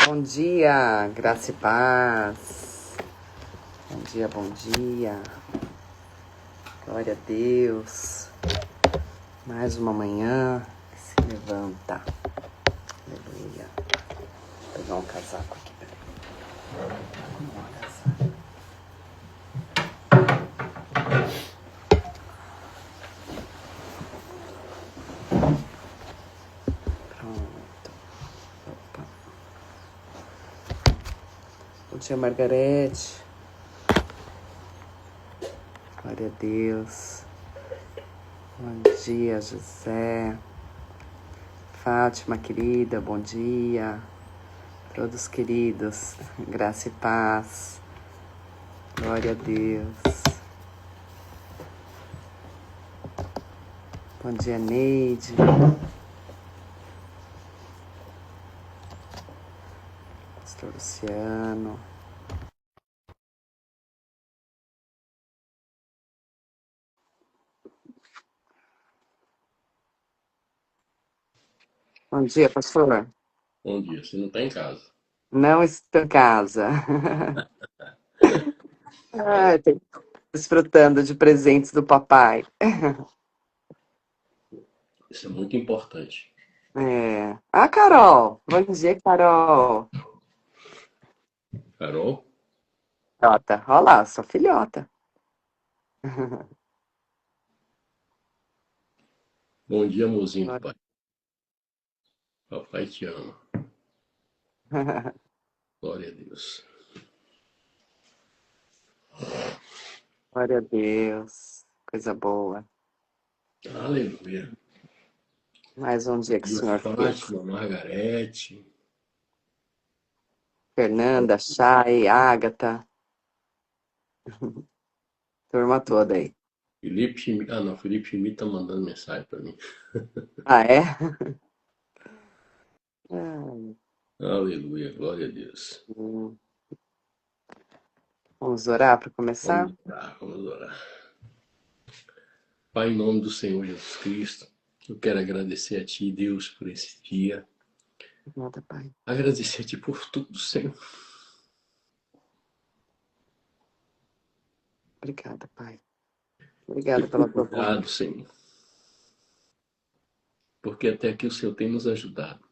Bom dia, graça e paz. Bom dia, bom dia. Glória a Deus. Mais uma manhã que se levanta. Aleluia. Vou pegar um casaco aqui. Pronto. Opa. Bom dia, Margarete. Glória a Deus. Bom dia, José. Fátima, querida, bom dia. Todos queridos, graça e paz. Glória a Deus. Bom dia, Neide. Pastor Luciano. Bom dia, pastor. Bom dia, você não está em casa. Não estou em casa. Tô desfrutando de presentes do papai. Isso é muito importante. Carol. Bom dia, Carol. Carol, Filhota. Olha lá, sua filhota. bom dia, amorzinho do pai. Papai te ama. Glória a Deus. Glória a Deus. Coisa boa. Aleluia. Mais um dia que o Dia Senhor fez. Fátima, Margarete. Fernanda, Chay, Ágata. Turma toda aí. Felipe Schmidt. Ah, não, Felipe Schmidt tá mandando mensagem para mim. Ah, é? Ai, Aleluia, glória a Deus. Vamos orar para começar? Vamos orar, vamos orar. Pai, em nome do Senhor Jesus Cristo, eu quero agradecer a Ti, Deus, por esse dia. Nada, Pai. Agradecer a Ti por tudo, Senhor. Obrigada, Pai. Obrigada pela tua voz. Obrigado, Senhor. Porque até aqui o Senhor tem nos ajudado.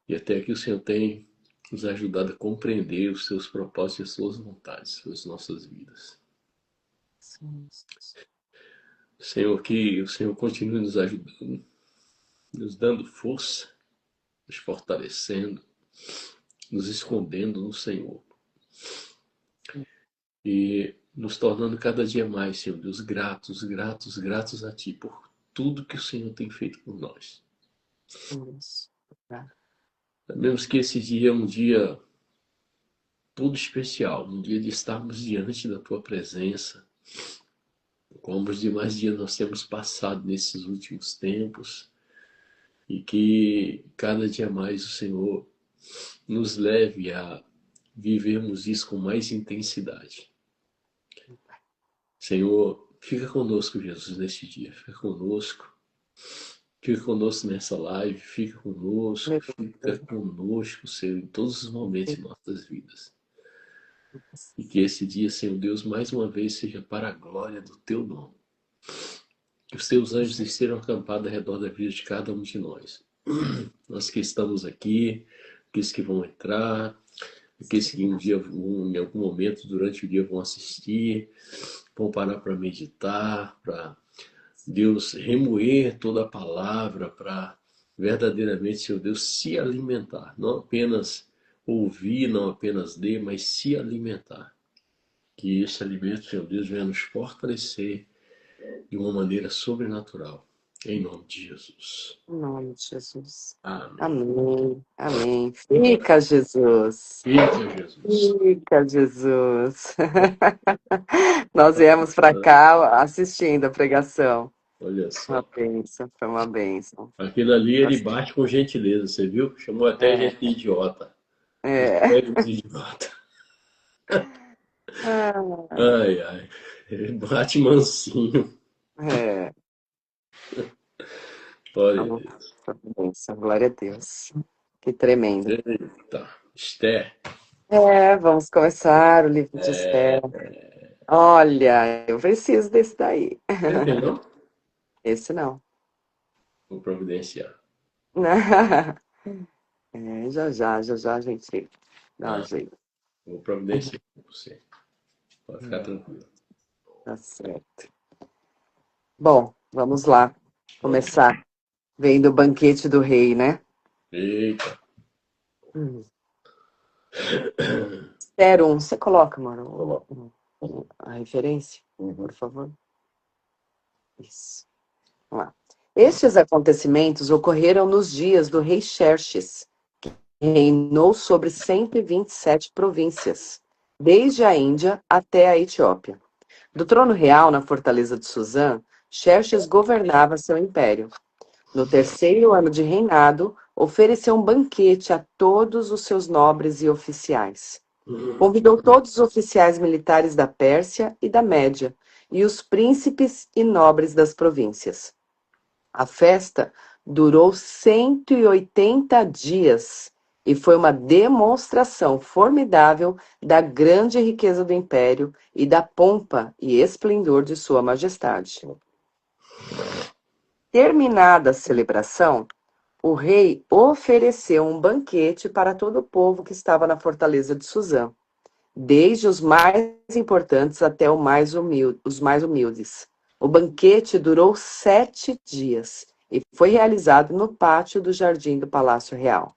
E até aqui o Senhor tem nos ajudado a compreender os seus propósitos e as suas vontades sobre as nossas vidas. Senhor, que o Senhor continue nos ajudando, nos dando força, nos fortalecendo, nos escondendo no Senhor. E nos tornando cada dia mais, Senhor Deus, gratos, gratos, gratos a Ti por tudo que o Senhor tem feito por nós. Sabemos que esse dia é um dia todo especial, um dia de estarmos diante da Tua presença, como os demais dias nós temos passado nesses últimos tempos, e que cada dia mais o Senhor nos leve a vivermos isso com mais intensidade. Senhor, fica conosco, Jesus, neste dia, fica conosco nessa live, fica conosco, Senhor, em todos os momentos de nossas vidas. E que esse dia, Senhor Deus, mais uma vez seja para a glória do Teu nome. Que os Teus anjos estejam acampados ao redor da vida de cada um de nós. Nós que estamos aqui, aqueles que vão entrar, aqueles que um dia, em algum momento durante o dia vão assistir, vão parar para meditar, para Deus remoer toda a palavra, para verdadeiramente, Senhor Deus, se alimentar. Não apenas ouvir, não apenas ler, mas se alimentar. Que esse alimento, Senhor Deus, venha nos fortalecer de uma maneira sobrenatural. Em nome de Jesus. Em nome de Jesus. Amém. Amém. Amém. Fica, Jesus. Fica, Jesus. Fica, Jesus. Nós viemos para cá assistindo a pregação. Olha Uma só. bênção, foi uma bênção. Aquilo ali ele bate com gentileza, você viu? Chamou até gente de idiota. Os idiota. Ai, ai. Ele bate mansinho. Glória a Deus. Bênção, glória a Deus. Que tremendo. Eita, Esther. Vamos começar o livro de Esther. Olha, eu preciso desse daí. Você tem, não? Esse não. Vou providenciar. Já já a gente dá um Ah, jeito. vou providenciar pra você. Pode ficar É, tranquilo. tá certo. Bom, vamos lá. Vamos. Começar vendo o banquete do rei, né? Eita. Hum. Esther 1, você coloca, mano, a referência, por favor. Isso. Vamos lá. Estes acontecimentos ocorreram nos dias do rei Xerxes, que reinou sobre 127 províncias, desde a Índia até a Etiópia. Do trono real na fortaleza de Suzã, Xerxes governava seu império. No terceiro ano de reinado, ofereceu um banquete a todos os seus nobres e oficiais. Convidou todos os oficiais militares da Pérsia e da Média, e os príncipes e nobres das províncias. A festa durou 180 dias e foi uma demonstração formidável da grande riqueza do império e da pompa e esplendor de Sua Majestade. Terminada a celebração, o rei ofereceu um banquete para todo o povo que estava na fortaleza de Suzã, desde os mais importantes até os mais humildes. O banquete durou 7 dias e foi realizado no pátio do jardim do Palácio Real.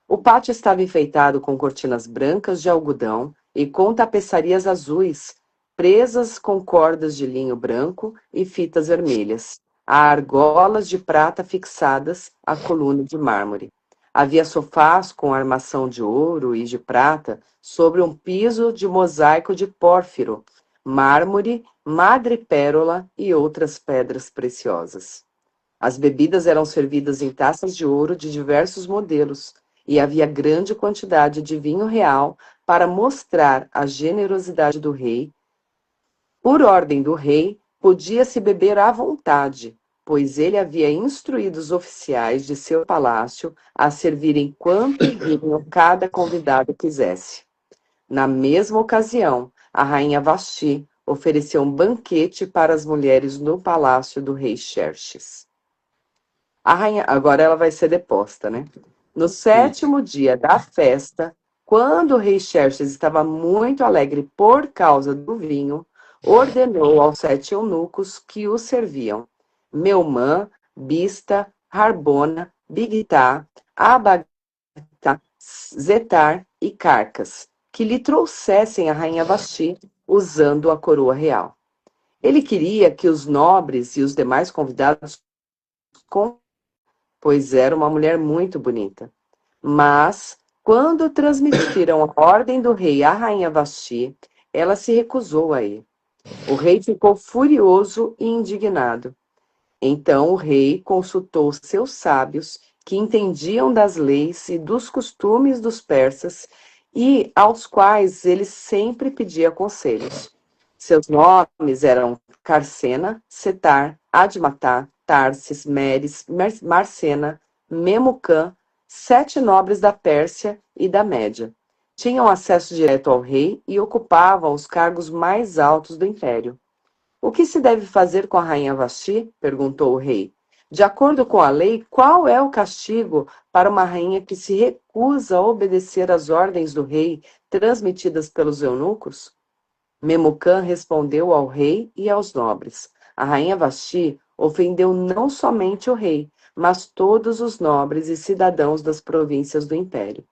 O pátio estava enfeitado com cortinas brancas de algodão e com tapeçarias azuis, presas com cordas de linho branco e fitas vermelhas, a argolas de prata fixadas à coluna de mármore. Havia sofás com armação de ouro e de prata sobre um piso de mosaico de pórfiro, mármore, madrepérola e outras pedras preciosas. As bebidas eram servidas em taças de ouro de diversos modelos, e havia grande quantidade de vinho real para mostrar a generosidade do rei. Por ordem do rei, podia-se beber à vontade, pois ele havia instruído os oficiais de seu palácio a servirem quanto vinho cada convidado quisesse. Na mesma ocasião, a rainha Vasti ofereceu um banquete para as mulheres no palácio do rei Xerxes. A rainha, agora ela vai ser deposta, né? No sétimo dia da festa, quando o rei Xerxes estava muito alegre por causa do vinho, ordenou aos 7 eunucos que o serviam: Meumã, Bista, Harbona, Bigtá, Abagtá, Zetar e Carcas, que lhe trouxessem a rainha Vasti usando a coroa real. Ele queria que os nobres e os demais convidados, pois era uma mulher muito bonita. Mas, quando transmitiram a ordem do rei à rainha Vasti, ela se recusou a ir. O rei ficou furioso e indignado. Então o rei consultou seus sábios, que entendiam das leis e dos costumes dos persas, e aos quais ele sempre pedia conselhos. Seus nomes eram Carcena, Setar, Admatá, Tarsis, Meres, Marcena, Memucã, 7 nobres da Pérsia e da Média. Tinham acesso direto ao rei e ocupavam os cargos mais altos do império. O que se deve fazer com a rainha Vasti? Perguntou o rei. De acordo com a lei, qual é o castigo para uma rainha que se recusa a obedecer às ordens do rei transmitidas pelos eunucos? Memucã respondeu ao rei e aos nobres. A rainha Vasti ofendeu não somente o rei, mas todos os nobres e cidadãos das províncias do império.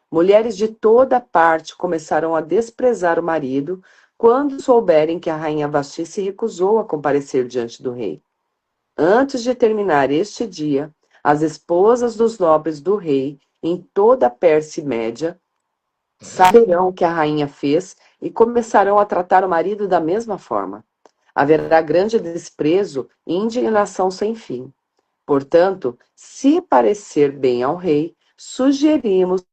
Mulheres de toda parte começaram a desprezar o marido quando souberem que a rainha Vasti se recusou a comparecer diante do rei. Antes de terminar este dia, as esposas dos nobres do rei, em toda a Pérsia e Média, saberão o que a rainha fez e começarão a tratar o marido da mesma forma. Haverá grande desprezo e indignação sem fim. Portanto, se parecer bem ao rei, sugerimos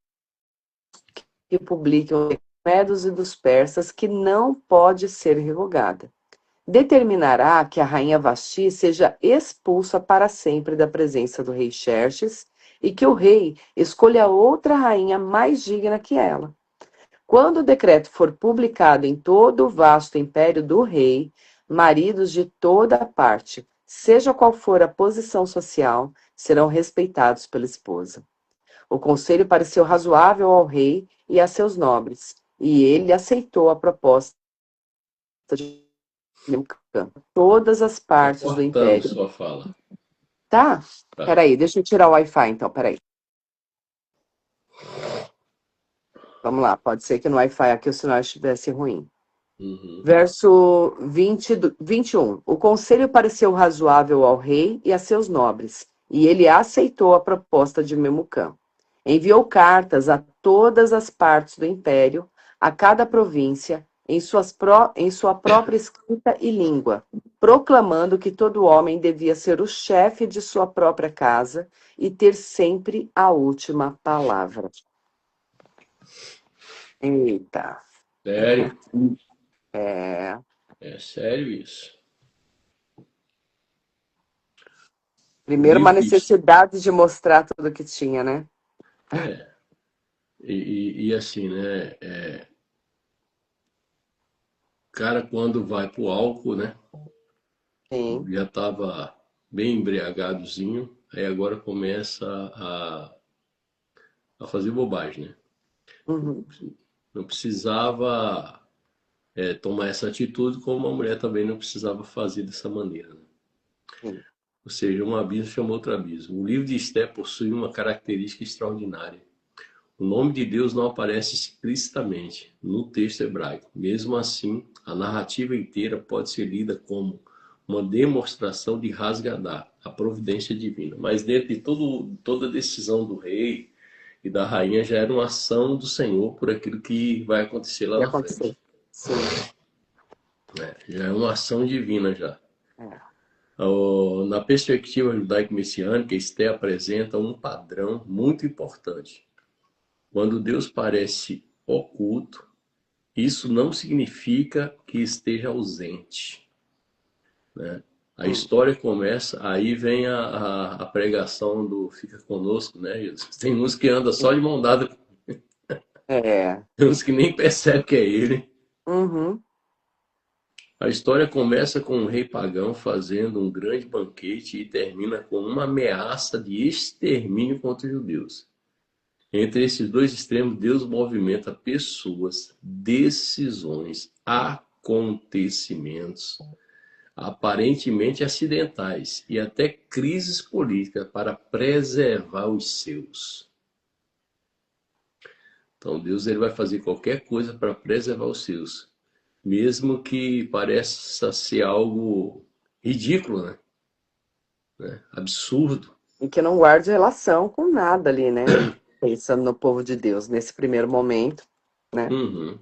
que publiquem os Medos e dos persas que não pode ser revogada. Determinará que a rainha Vasti seja expulsa para sempre da presença do rei Xerxes e que o rei escolha outra rainha mais digna que ela. Quando o decreto for publicado em todo o vasto império do rei, maridos de toda parte, seja qual for a posição social, serão respeitados pela esposa. O conselho pareceu razoável ao rei e a seus nobres, e ele aceitou a proposta de todas as Tá partes do cortando império. sua fala. Tá? Tá. Peraí, deixa eu tirar o Wi-Fi então, peraí. Vamos lá, pode ser que no Wi-Fi aqui o sinal estivesse ruim. Uhum. Verso 21. O conselho pareceu razoável ao rei e a seus nobres, e ele aceitou a proposta de Memucã. Enviou cartas a todas as partes do império, a cada província, em sua própria escrita e língua, proclamando que todo homem devia ser o chefe de sua própria casa e ter sempre a última palavra. Eita. Sério? É. É sério isso. O Primeiro, uma livro de... necessidade de mostrar tudo que tinha, né? É. E assim, né? Cara, quando vai pro álcool, né? Sim. Já tava bem embriagadozinho, aí agora começa a fazer bobagem, né? Uhum. Não precisava tomar essa atitude, como a mulher também não precisava fazer dessa maneira, né? Sim. Ou seja, um abismo chama outro abismo. O livro de Esté possui uma característica extraordinária. O nome de Deus não aparece explicitamente no texto hebraico. Mesmo assim, a narrativa inteira pode ser lida como uma demonstração de Hasgadá, a providência divina. Mas dentro de toda a decisão do rei e da rainha já era uma ação do Senhor por aquilo que vai acontecer lá E na frente. aconteceu. Sim. Já é uma ação divina já. É. Na perspectiva judaico-messiânica, Esté apresenta um padrão muito importante. Quando Deus parece oculto, isso não significa que esteja ausente, né? A Hum. história começa, aí vem a pregação do Fica Conosco, né, Jesus? Tem uns que andam só de mão dada, É. tem uns que nem percebem que é ele. Uhum. A história começa com um rei pagão fazendo um grande banquete e termina com uma ameaça de extermínio contra os judeus. Entre esses dois extremos, Deus movimenta pessoas, decisões, acontecimentos aparentemente acidentais e até crises políticas para preservar os seus. Então Deus ele vai fazer qualquer coisa para preservar os seus, mesmo que pareça ser algo ridículo, né? Absurdo. E que não guarde relação com nada ali, né? Pensando no povo de Deus nesse primeiro momento, né? Uhum.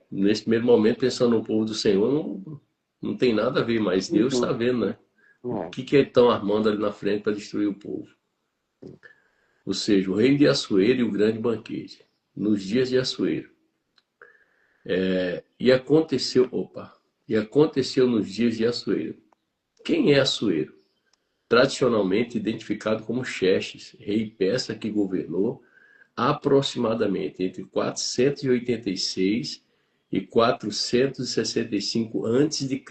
Nesse primeiro momento, pensando no povo do Senhor, não tem nada a ver, mas Deus está Uhum. vendo, né? O É. que que eles estão armando ali na frente para destruir o povo? Ou seja, o reino de Assuero e o grande banquete. Nos dias de Assuero. E aconteceu nos dias de Assuero. Quem é Assuero? Tradicionalmente identificado como Xerxes, rei persa que governou aproximadamente entre 486 e 465 a.C.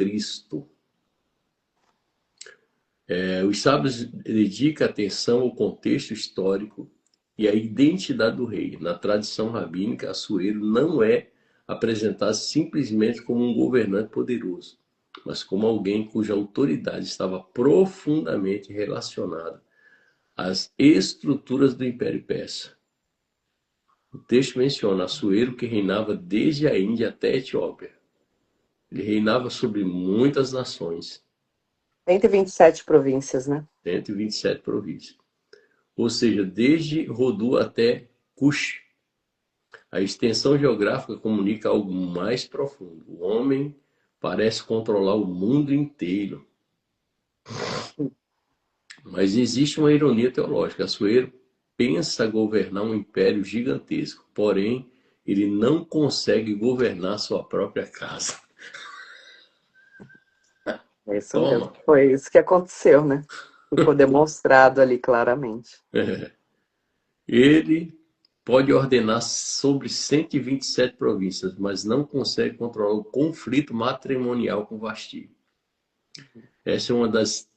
Os sábios dedicam atenção ao contexto histórico e à identidade do rei. Na tradição rabínica, Assuero não é apresentado simplesmente como um governante poderoso, mas como alguém cuja autoridade estava profundamente relacionada às estruturas do Império Persa. O texto menciona Assuero que reinava desde a Índia até a Etiópia. Ele reinava sobre muitas nações, 127 províncias, né? 127 províncias. Ou seja, desde Rodu até Cush. A extensão geográfica comunica algo mais profundo. O homem parece controlar o mundo inteiro. Mas existe uma ironia teológica. Assuero pensa governar um império gigantesco, porém, ele não consegue governar sua própria casa. É isso mesmo. Toma! Foi isso que aconteceu, né? Ficou demonstrado ali claramente. Ele pode ordenar sobre 127 províncias, mas não consegue controlar o conflito matrimonial com Vasti. Essa é uma das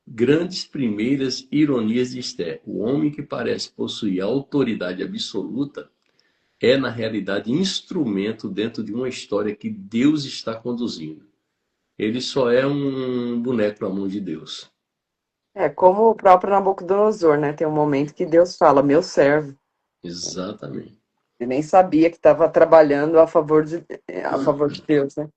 grandes primeiras ironias de Esther. O homem que parece possuir autoridade absoluta é, na realidade, instrumento dentro de uma história que Deus está conduzindo. Ele só é um boneco na mão de Deus. É como o próprio Nabucodonosor, né? Tem um momento que Deus fala, meu servo. Exatamente. Ele nem sabia que estava trabalhando a favor de Deus, né?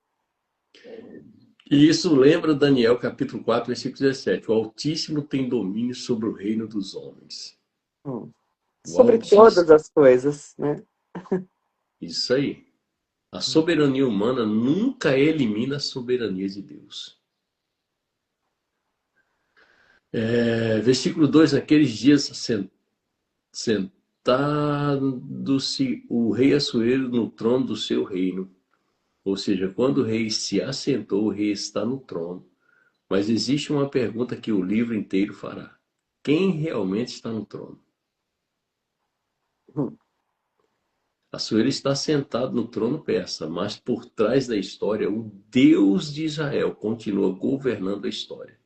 E isso lembra Daniel capítulo 4, versículo 17. O Altíssimo tem domínio sobre o reino dos homens. Hum. O Sobre todas Altíssimo. as coisas, né? Isso aí. A soberania humana nunca elimina a soberania de Deus. Versículo 2: Naqueles dias, sentado-se o rei Assuero no trono do seu reino. Ou seja, quando o rei se assentou, o rei está no trono. Mas existe uma pergunta que o livro inteiro fará: quem realmente está no trono? Hum. Assuero está sentado no trono persa, mas por trás da história, o Deus de Israel continua governando a história.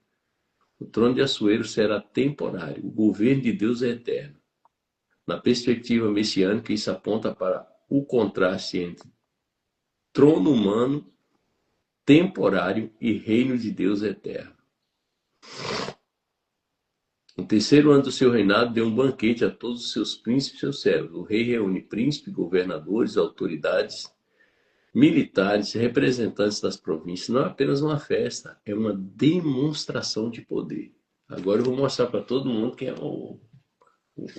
O trono de Assuero será temporário, o governo de Deus é eterno. Na perspectiva messiânica, isso aponta para o contraste entre trono humano, temporário, e reino de Deus eterno. No terceiro ano do seu reinado, deu um banquete a todos os seus príncipes e seus servos. O rei reúne príncipes, governadores, autoridades, militares, representantes das províncias. Não é apenas uma festa, é uma demonstração de poder. Agora eu vou mostrar para todo mundo quem é o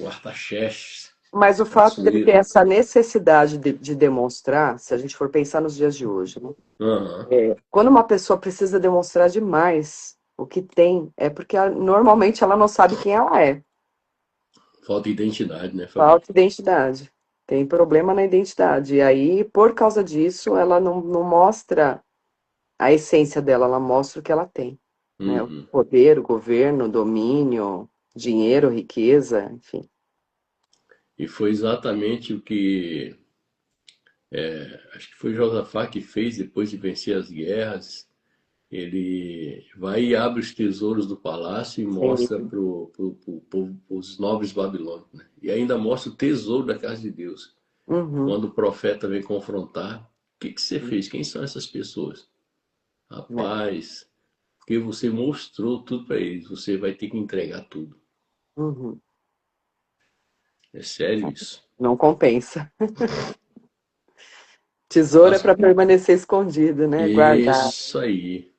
Artaxerxes, Mas o fato dele ter Assuero. essa necessidade de demonstrar, se a gente for pensar nos dias de hoje, né? Uhum. Quando uma pessoa precisa demonstrar demais o que tem, é porque normalmente ela não sabe quem ela é. Falta identidade, né, Fabi? Falta identidade. Tem problema na identidade. E aí, por causa disso, ela não mostra a essência dela, ela mostra o que ela tem, né? O Uhum. poder, o governo, o domínio, dinheiro, riqueza, enfim. E foi exatamente o que acho que foi Josafá que fez depois de vencer as guerras. Ele vai e abre os tesouros do palácio e mostra Sim. para os nobres babilônicos, né? E ainda mostra o tesouro da casa de Deus. Uhum. Quando o profeta vem confrontar, o que você fez? Quem são essas pessoas? É. Rapaz, porque você mostrou tudo para eles, você vai ter que entregar tudo. Uhum. É sério isso. Não compensa. Tesouro é As- para permanecer escondido, né? Guardar. Isso aí.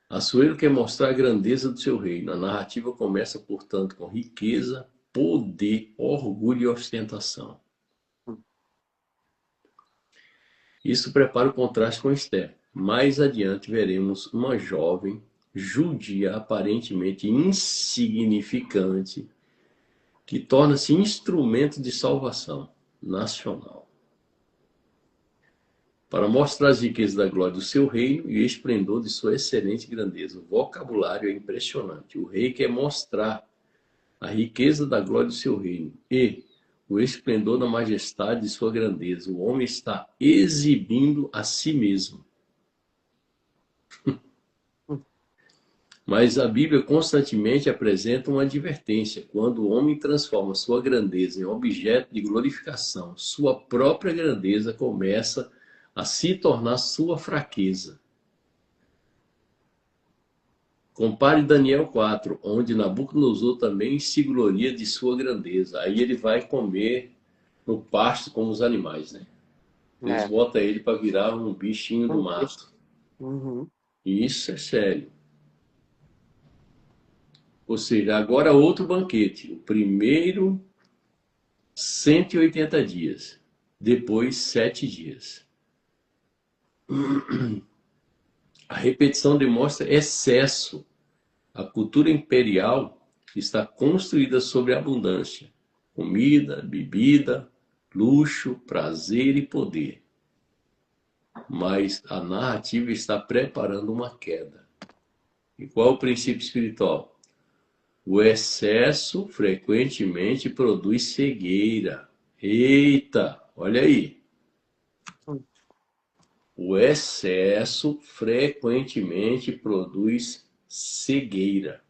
Assuero quer mostrar a grandeza do seu reino. A narrativa começa, portanto, com riqueza, poder, orgulho e ostentação. Isso prepara o contraste com Esther. Mais adiante veremos uma jovem judia aparentemente insignificante que torna-se instrumento de salvação nacional. Para mostrar as riquezas da glória do seu reino e o esplendor de sua excelente grandeza. O vocabulário é impressionante. O rei quer mostrar a riqueza da glória do seu reino e o esplendor da majestade de sua grandeza. O homem está exibindo a si mesmo. Mas a Bíblia constantemente apresenta uma advertência. Quando o homem transforma sua grandeza em objeto de glorificação, sua própria grandeza começa a se tornar sua fraqueza. Compare Daniel 4, onde Nabucodonosor também se gloria de sua grandeza. Aí ele vai comer no pasto como os animais, né? Eles É. botam ele para virar um bichinho do mato. Uhum. E isso é sério. Ou seja, agora outro banquete. O primeiro, 180 dias. Depois, 7 dias. A repetição demonstra excesso. A cultura imperial está construída sobre abundância. Comida, bebida, luxo, prazer e poder. Mas a narrativa está preparando uma queda. E qual é o princípio espiritual? O excesso frequentemente produz cegueira. Eita, olha aí. O excesso frequentemente produz cegueira.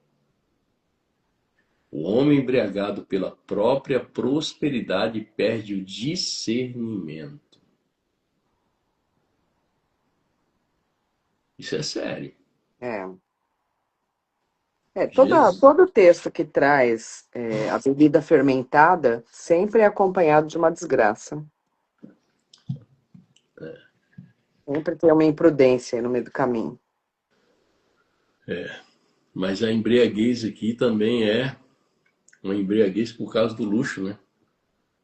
O homem embriagado pela própria prosperidade perde o discernimento. Isso é sério. É. Jesus. Todo texto que traz a bebida fermentada sempre é acompanhado de uma desgraça. Sempre tem uma imprudência aí no meio do caminho. Mas a embriaguez aqui também é uma embriaguez por causa do luxo, né?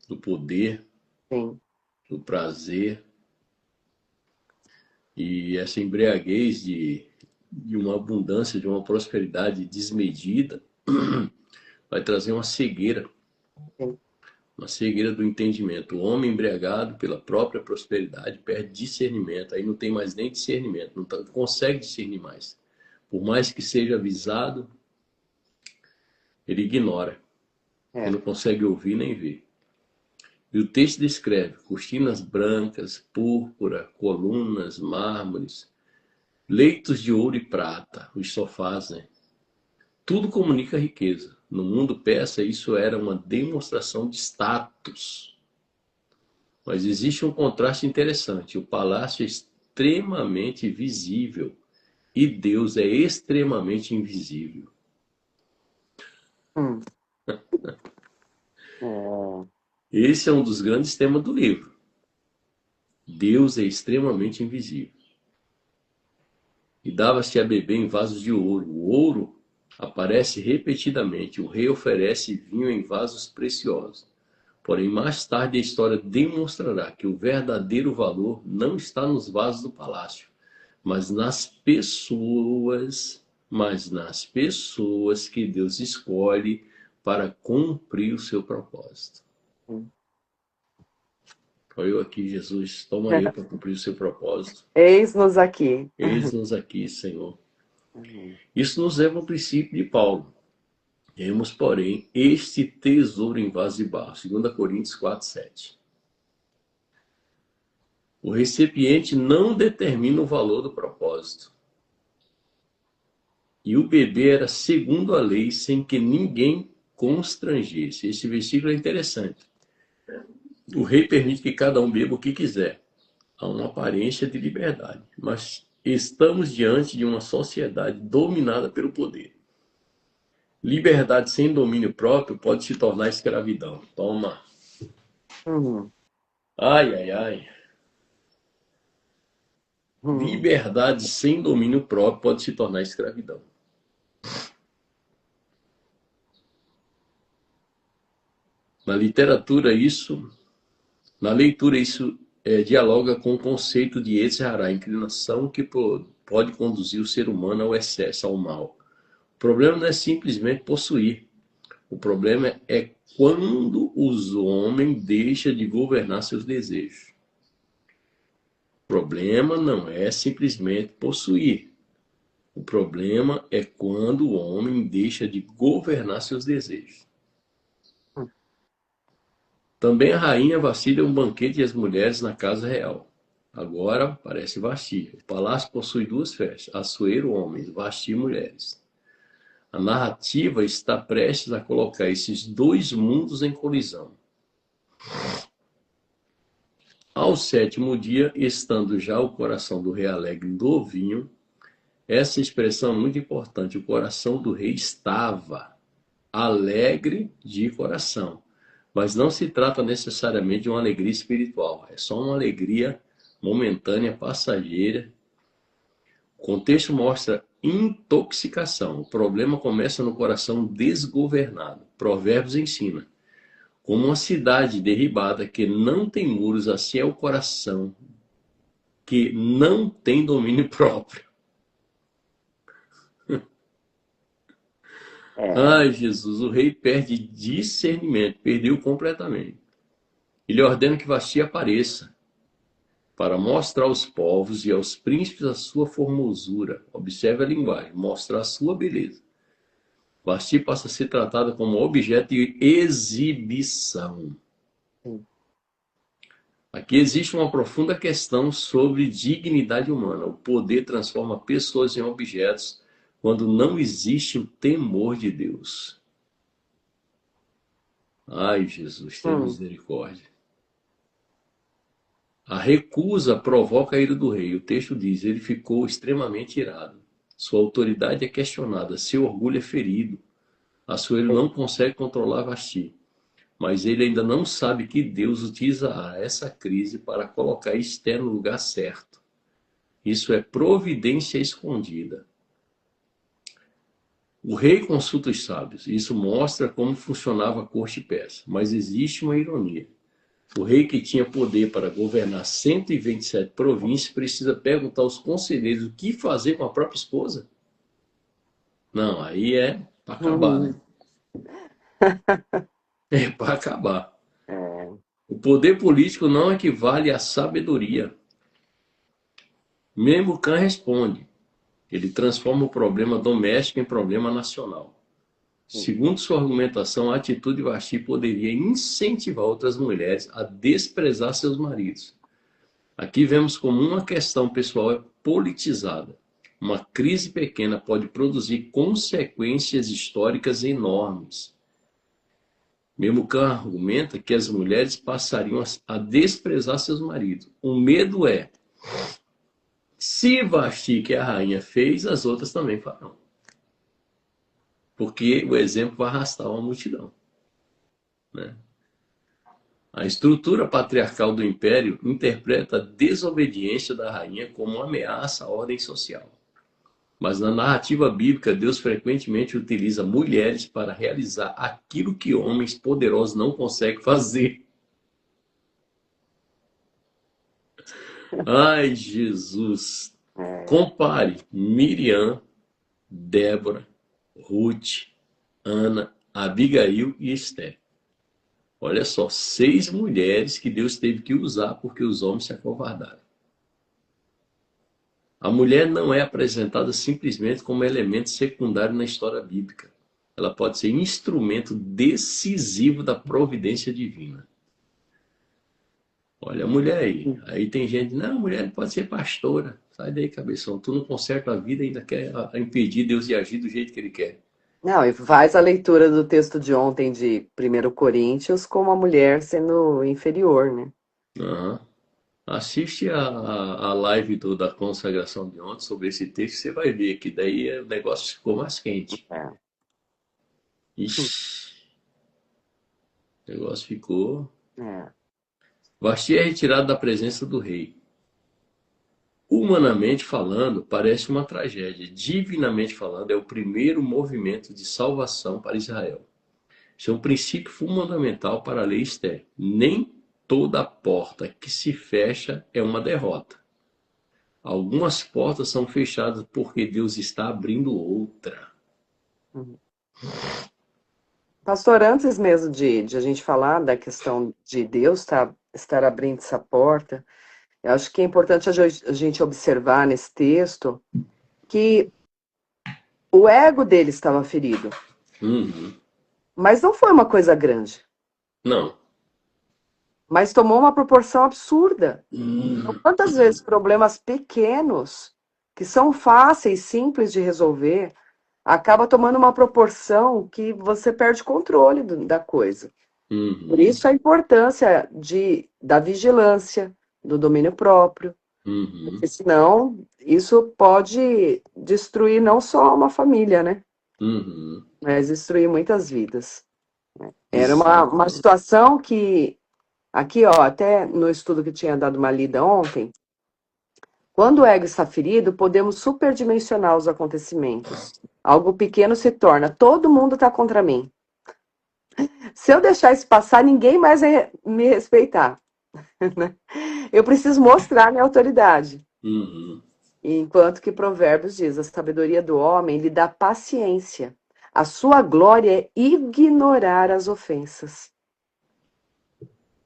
Do poder, Sim. do prazer. E essa embriaguez de uma abundância, de uma prosperidade desmedida, vai trazer uma cegueira. Sim. Uma cegueira do entendimento. O homem embriagado pela própria prosperidade perde discernimento. Aí não tem mais nem discernimento, não consegue discernir mais. Por mais que seja avisado, ele ignora. Ele não consegue ouvir nem ver. E o texto descreve cortinas brancas, púrpura, colunas, mármores, leitos de ouro e prata, os sofás, né? Tudo comunica riqueza. No mundo persa, isso era uma demonstração de status. Mas existe um contraste interessante. O palácio é extremamente visível e Deus é extremamente invisível. Hum. É. Esse é um dos grandes temas do livro. Deus é extremamente invisível. E dava-se a beber em vasos de ouro. O ouro aparece repetidamente. O rei oferece vinho em vasos preciosos. Porém, mais tarde a história demonstrará que o verdadeiro valor não está nos vasos do palácio, mas nas pessoas que Deus escolhe para cumprir o seu propósito. Olha eu aqui, Jesus, toma eu para cumprir o seu propósito. Eis-nos aqui. Eis-nos aqui, Senhor. Isso nos leva ao princípio de Paulo. Temos, porém, este tesouro em vaso de barro. 2 Coríntios 4:7. O recipiente não determina o valor do propósito. E o bebê era segundo a lei, sem que ninguém constrangesse. Esse versículo é interessante. O rei permite que cada um beba o que quiser. Há uma aparência de liberdade, mas estamos diante de uma sociedade dominada pelo poder. Liberdade sem domínio próprio pode se tornar escravidão. Toma. Ai, ai, ai. Liberdade sem domínio próprio pode se tornar escravidão. Na literatura, na leitura, isso dialoga com o conceito de Yetzer Hara, a inclinação que pode conduzir o ser humano ao excesso, ao mal. O problema não é simplesmente possuir. O problema é quando o homem deixa de governar seus desejos. O problema não é simplesmente possuir. O problema é quando o homem deixa de governar seus desejos. Também a rainha Vasti deu um banquete às mulheres na casa real. Agora parece Vasti. O palácio possui duas festas: Assuero, homens, Vasti, mulheres. A narrativa está prestes a colocar esses dois mundos em colisão. Ao sétimo dia, estando já o coração do rei alegre do vinho, essa expressão é muito importante. O coração do rei estava alegre de coração. Mas não se trata necessariamente de uma alegria espiritual. É só uma alegria momentânea, passageira. O contexto mostra intoxicação. O problema começa no coração desgovernado. Provérbios ensina. Como uma cidade derribada que não tem muros, assim é o coração que não tem domínio próprio. Ai, Jesus, o rei perde discernimento, perdeu completamente. Ele ordena que Vasti apareça para mostrar aos povos e aos príncipes a sua formosura. Observe a linguagem, mostrar a sua beleza. Vasti passa a ser tratada como objeto de exibição. Sim. Aqui existe uma profunda questão sobre dignidade humana. O poder transforma pessoas em objetos quando não existe o temor de Deus. Ai, Jesus, tem Hum, misericórdia. A recusa provoca a ira do rei. O texto diz: ele ficou extremamente irado. Sua autoridade é questionada, seu orgulho é ferido. Assuero não consegue controlar Vasti, mas ele ainda não sabe que Deus utilizará essa crise para colocar Esther no lugar certo. Isso é providência escondida. O rei consulta os sábios. Isso mostra como funcionava a corte persa. Mas existe uma ironia. O rei que tinha poder para governar 127 províncias precisa perguntar aos conselheiros o que fazer com a própria esposa? Não, aí é para acabar, né? uhum. É para acabar. É, O poder político não equivale à sabedoria. Mesmo Khan responde. Ele transforma o problema doméstico em problema nacional. sim. Segundo sua argumentação, a atitude de Vasti poderia incentivar outras mulheres a desprezar seus maridos. Aqui vemos como uma questão pessoal é politizada. Uma crise pequena pode produzir consequências históricas enormes. Mesmo Kant argumenta que as mulheres passariam a desprezar seus maridos. O medo é, se Vasti, que a rainha, fez, as outras também farão. Porque o exemplo vai arrastar uma multidão. Né? A estrutura patriarcal do império interpreta a desobediência da rainha como uma ameaça à ordem social. Mas na narrativa bíblica, Deus frequentemente utiliza mulheres para realizar aquilo que homens poderosos não conseguem fazer. Ai, Jesus! É, Compare Miriam, Débora, Ruth, Ana, Abigail e Esther. Olha só, 6 mulheres que Deus teve que usar porque os homens se acovardaram. A mulher não é apresentada simplesmente como elemento secundário na história bíblica. Ela pode ser instrumento decisivo da providência divina. Olha a mulher aí. Aí tem gente, não, a mulher pode ser pastora. Sai daí, cabeção. Tu não conserta a vida e ainda quer impedir Deus de agir do jeito que ele quer. não, e faz a leitura do texto de ontem de 1 Coríntios como a mulher sendo inferior, né? Uhum. Assiste a live da consagração de ontem sobre esse texto, você vai ver que daí o negócio ficou mais quente. É. Ixi, o negócio ficou. É. Vasti é retirado da presença do rei. Humanamente falando, parece uma tragédia. Divinamente falando, é o primeiro movimento de salvação para Israel. Isso é um princípio fundamental para a lei Esther. Nem toda porta que se fecha é uma derrota. Algumas portas são fechadas porque Deus está abrindo outra. Uhum. Pastor, antes mesmo de a gente falar da questão de Deus estar abrindo essa porta, eu acho que é importante a gente observar nesse texto que o ego dele estava ferido, Uhum. mas não foi uma coisa grande, Não. mas tomou uma proporção absurda. Então, Uhum. quantas vezes problemas pequenos, que são fáceis, simples de resolver, acaba tomando uma proporção que você perde controle da coisa. Por isso a importância da vigilância, do domínio próprio, Uhum. porque senão isso pode destruir não só uma família, né? Uhum. Mas destruir muitas vidas. Era uma Exatamente. situação que, aqui, ó, até no estudo que tinha dado uma lida ontem, quando o ego está ferido, podemos superdimensionar os acontecimentos. Algo pequeno se torna, todo mundo está contra mim. Se eu deixar isso passar, ninguém mais vai me respeitar. Né? Eu preciso mostrar minha autoridade. Uhum. Enquanto que Provérbios diz, a sabedoria do homem lhe dá paciência. A sua glória é ignorar as ofensas.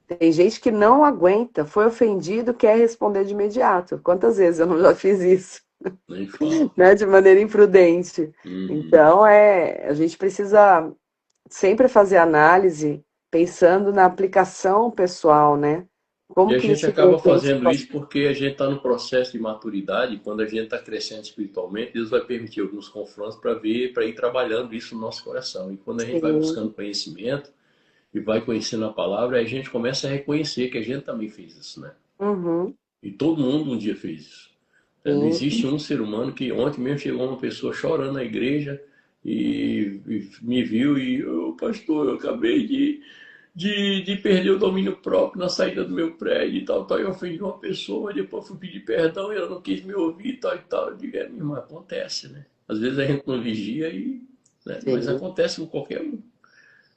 Tem gente que não aguenta, foi ofendido, quer responder de imediato. Quantas vezes eu não já fiz isso? Nem fala. né? De maneira imprudente. Uhum. Então, a gente precisa sempre fazer análise pensando na aplicação pessoal, né? E Como a que gente isso de acaba repente fazendo pode isso porque a gente está no processo de maturidade. Quando a gente está crescendo espiritualmente, Deus vai permitir alguns confrontos para ver, para ir trabalhando isso no nosso coração. E quando a gente vai ser. buscando conhecimento e vai conhecendo a palavra, aí a gente começa a reconhecer que a gente também fez isso, né? Uhum, E todo mundo um dia fez isso. Não sim. existe um ser humano que ontem mesmo chegou uma pessoa chorando na igreja e me viu e, pastor, eu acabei de perder o domínio próprio na saída do meu prédio e tal, tal. Eu ofendi uma pessoa, depois fui pedir perdão e ela não quis me ouvir e tal e tal. Eu digo, minha irmã, acontece, né? Às vezes a gente não vigia e, né? Mas Sim. acontece com qualquer um,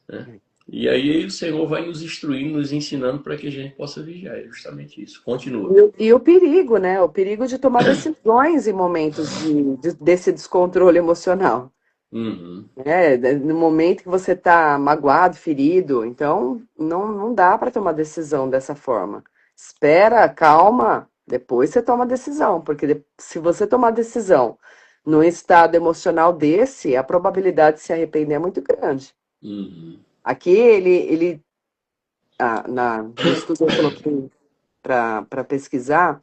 né? E aí o Senhor vai nos instruindo, nos ensinando para que a gente possa vigiar. É justamente isso. Continua. E o perigo, né? O perigo de tomar decisões em momentos desse descontrole emocional. Uhum, Né? No momento que você está magoado, ferido, então não dá para tomar decisão dessa forma. Espera, calma, depois você toma a decisão, porque se você tomar decisão num estado emocional desse, a probabilidade de se arrepender é muito grande. uhum, Aqui no estudo que eu coloquei para pesquisar,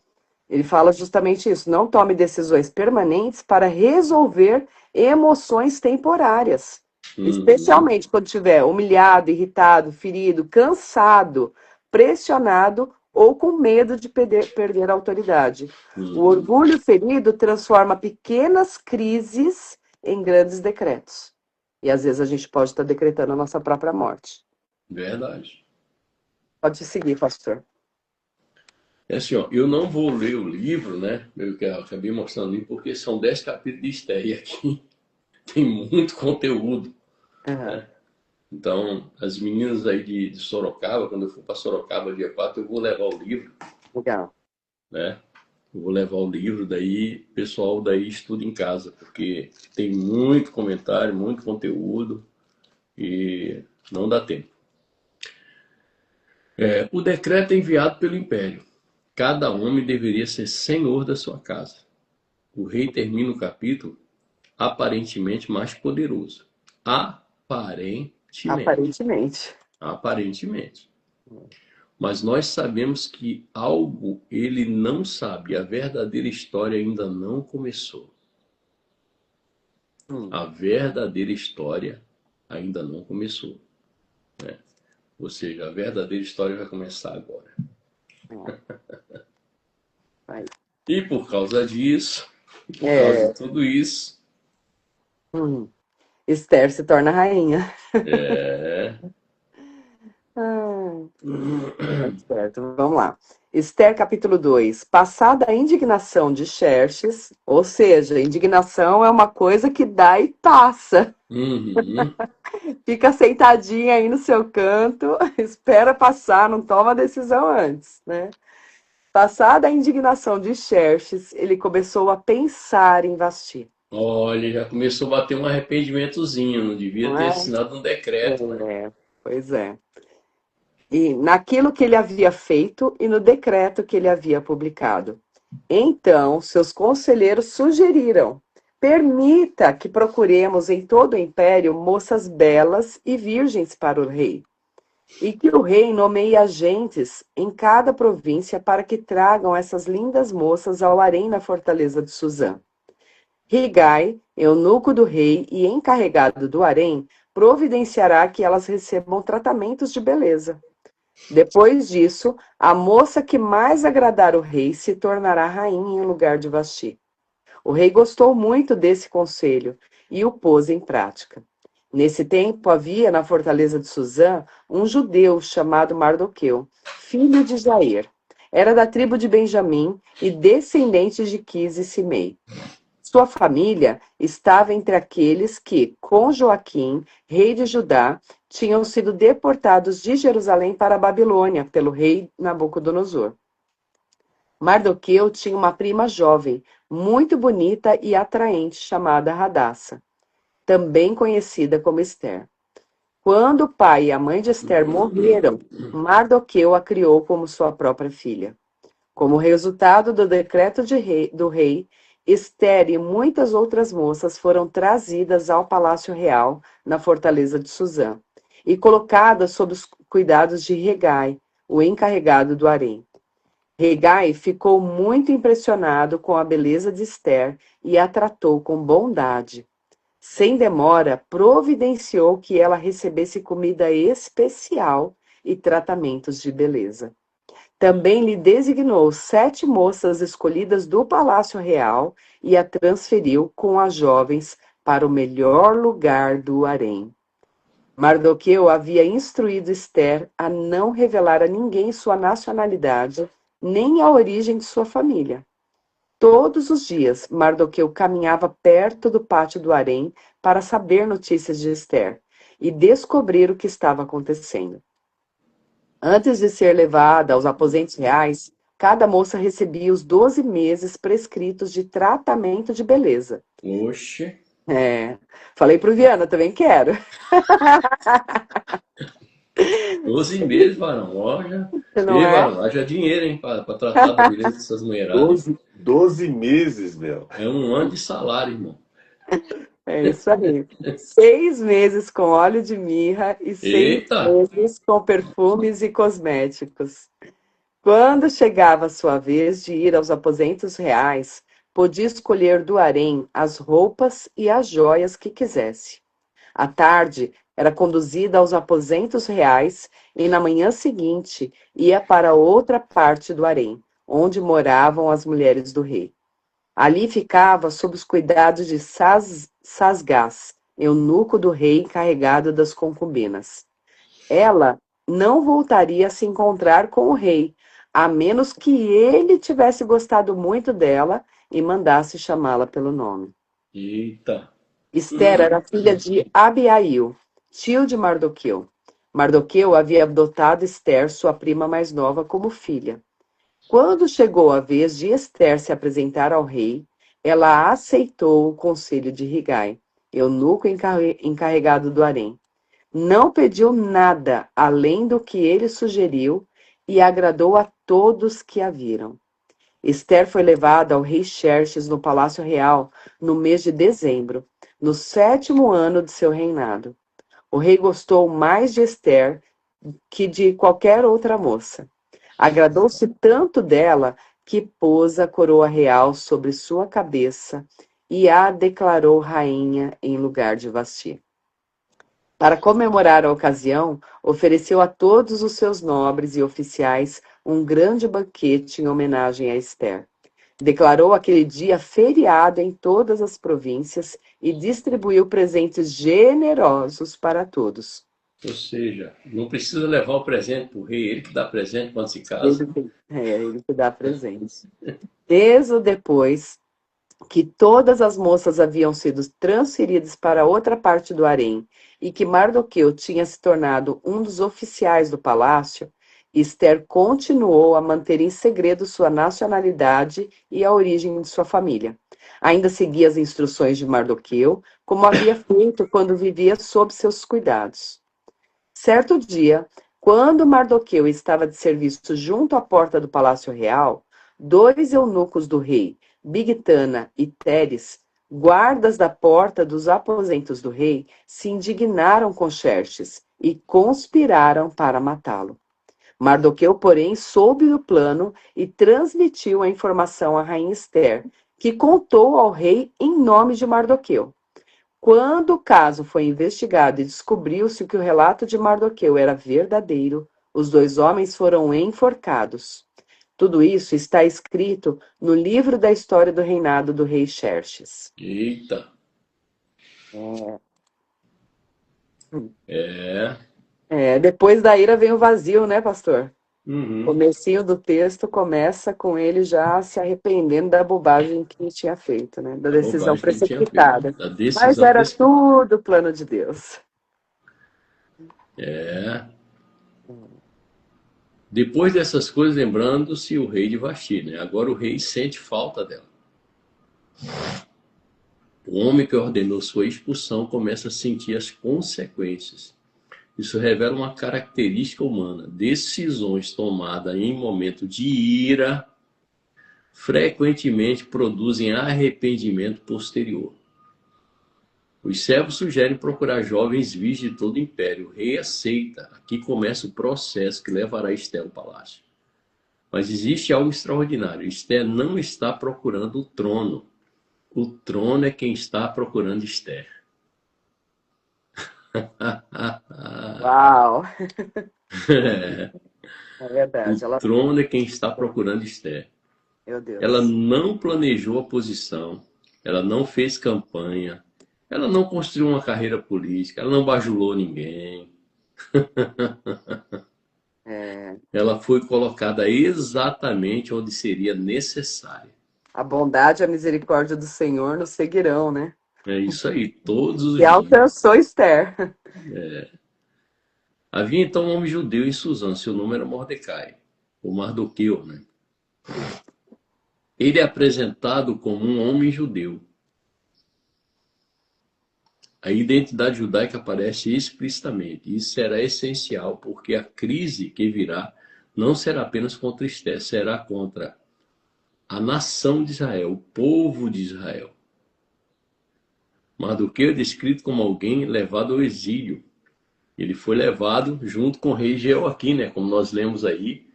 ele fala justamente isso: não tome decisões permanentes para resolver emoções temporárias. uhum, Especialmente quando estiver humilhado, irritado, ferido, cansado, pressionado ou com medo de perder a autoridade. O uhum. orgulho ferido transforma pequenas crises em grandes decretos. E às vezes a gente pode estar decretando a nossa própria morte. Verdade. Pode seguir, pastor. É assim, ó, eu não vou ler o livro, né? Eu que acabei mostrando o livro, porque são 10 capítulos de Esther e aqui tem muito conteúdo, Aham, né? Então, as meninas aí de Sorocaba, quando eu for para Sorocaba dia 4 eu vou levar o livro, legal. né? Eu vou levar o livro, daí o pessoal daí estuda em casa, porque tem muito comentário, muito conteúdo e não dá tempo. O decreto é enviado pelo império. Cada homem deveria ser senhor da sua casa. O rei termina o capítulo aparentemente mais poderoso. Aparentemente. Aparentemente. Aparentemente. Mas nós sabemos que algo ele não sabe. A verdadeira história ainda não começou. Hum, A verdadeira história ainda não começou. Né? Ou seja, a verdadeira história vai começar agora. é, vai. E por causa disso, e por causa de É, tudo isso, Esther se torna rainha. é. Ah, tá certo, vamos lá. Esther, capítulo 2. Passada a indignação de Xerxes, ou seja, indignação é uma coisa que dá e passa. Uhum, Fica sentadinha aí no seu canto, espera passar, não toma decisão antes, né? Passada a indignação de Xerxes, ele começou a pensar em Vasti. olha, já começou a bater um arrependimentozinho. Não devia Não ter é? assinado um decreto, né? Pois é. E naquilo que ele havia feito e no decreto que ele havia publicado. Então, seus conselheiros sugeriram: permita que procuremos em todo o império moças belas e virgens para o rei, e que o rei nomeie agentes em cada província para que tragam essas lindas moças ao harém na fortaleza de Suzã. Rigai, eunuco do rei e encarregado do harém, providenciará que elas recebam tratamentos de beleza. Depois disso, a moça que mais agradar o rei se tornará rainha em lugar de Vasti. O rei gostou muito desse conselho e o pôs em prática. Nesse tempo havia na fortaleza de Suzã um judeu chamado Mardoqueu, filho de Jair. Era da tribo de Benjamim e descendente de Quis e Simei. Sua família estava entre aqueles que, com Joaquim, rei de Judá, tinham sido deportados de Jerusalém para a Babilônia pelo rei Nabucodonosor. Mardoqueu tinha uma prima jovem, muito bonita e atraente, chamada Radassa, também conhecida como Esther. Quando o pai e a mãe de Esther morreram, Mardoqueu a criou como sua própria filha. Como resultado do decreto do rei, Esther e muitas outras moças foram trazidas ao Palácio Real, na fortaleza de Suzã, e colocadas sob os cuidados de Hegai, o encarregado do harém. Hegai ficou muito impressionado com a beleza de Esther e a tratou com bondade. Sem demora, providenciou que ela recebesse comida especial e tratamentos de beleza. Também lhe designou 7 moças escolhidas do Palácio Real e a transferiu com as jovens para o melhor lugar do harém. Mardoqueu havia instruído Esther a não revelar a ninguém sua nacionalidade, nem a origem de sua família. Todos os dias, Mardoqueu caminhava perto do pátio do harém para saber notícias de Esther e descobrir o que estava acontecendo. Antes de ser levada aos aposentos reais, cada moça recebia os 12 meses prescritos de tratamento de beleza. Oxe. Falei pro Viana, também quero. 12 meses, varão. Olha. Não Ei, é? varão, haja dinheiro, hein, pra tratar da beleza dessas mulheradas. 12 meses, meu. É um ano de salário, irmão. É isso aí. 6 meses com óleo de mirra e 6 Eita! meses com perfumes e cosméticos. Quando chegava a sua vez de ir aos aposentos reais, podia escolher do harém as roupas e as joias que quisesse. À tarde, era conduzida aos aposentos reais e na manhã seguinte ia para outra parte do harém, onde moravam as mulheres do rei. Ali ficava sob os cuidados de Sasgás, eunuco do rei encarregado das concubinas. Ela não voltaria a se encontrar com o rei, a menos que ele tivesse gostado muito dela e mandasse chamá-la pelo nome. Eita! Esther era filha de Abiail, tio de Mardoqueu. Mardoqueu havia adotado Esther, sua prima mais nova, como filha. Quando chegou a vez de Esther se apresentar ao rei, ela aceitou o conselho de Hegai, eunuco encarregado do harém. Não pediu nada além do que ele sugeriu e agradou a todos que a viram. Esther foi levada ao rei Xerxes no Palácio Real no mês de dezembro, no 7º ano de seu reinado. O rei gostou mais de Esther que de qualquer outra moça. Agradou-se tanto dela que pôs a coroa real sobre sua cabeça e a declarou rainha em lugar de Vasti. Para comemorar a ocasião, ofereceu a todos os seus nobres e oficiais um grande banquete em homenagem a Esther. Declarou aquele dia feriado em todas as províncias e distribuiu presentes generosos para todos. Ou seja, não precisa levar o presente pro rei, ele que dá presente quando se casa. Ele que dá presente. Mesmo depois que todas as moças haviam sido transferidas para outra parte do harém e que Mardoqueu tinha se tornado um dos oficiais do palácio, Esther continuou a manter em segredo sua nacionalidade e a origem de sua família. Ainda seguia as instruções de Mardoqueu, como havia feito quando vivia sob seus cuidados. Certo dia, quando Mardoqueu estava de serviço junto à porta do Palácio Real, 2 eunucos do rei, Bigtana e Teres, guardas da porta dos aposentos do rei, se indignaram com Xerxes e conspiraram para matá-lo. Mardoqueu, porém, soube do plano e transmitiu a informação à rainha Esther, que contou ao rei em nome de Mardoqueu. Quando o caso foi investigado e descobriu-se que o relato de Mardoqueu era verdadeiro, os 2 homens foram enforcados. Tudo isso está escrito no livro da história do reinado do rei Xerxes. Eita! Depois da ira vem o vazio, né, pastor? Uhum. O comecinho do texto começa com ele já se arrependendo da bobagem que tinha feito, né? Da decisão precipitada. Mas era tudo plano de Deus. Depois dessas coisas, lembrando-se o rei de Vasti, né? Agora o rei sente falta dela. O homem que ordenou sua expulsão começa a sentir as consequências. Isso revela uma característica humana. Decisões tomadas em momento de ira frequentemente produzem arrependimento posterior. Os servos sugerem procurar jovens virgens de todo o império. O rei aceita. Aqui começa o processo que levará Esté ao palácio. Mas existe algo extraordinário. Esté não está procurando o trono. O trono é quem está procurando Esté. Uau! É, É o verdade. Ela... trono é quem está procurando Esté. Meu Ela Deus. não planejou a posição, ela não fez campanha, ela não construiu uma carreira política, ela não bajulou ninguém. É, Ela foi colocada exatamente onde seria necessária. a bondade e a misericórdia do Senhor nos seguirão, né? É isso aí, todos os E dias. alcançou Esther. Havia então um homem judeu em Suzã, seu nome era Mordecai, ou Mardoqueu, né? Ele é apresentado como um homem judeu. A identidade judaica aparece explicitamente. Isso será essencial, porque a crise que virá não será apenas contra Esté, será contra a nação de Israel, o povo de Israel. Mardoqueu é descrito como alguém levado ao exílio. Ele foi levado junto com o rei Jeoaquim, né? Como nós lemos aí,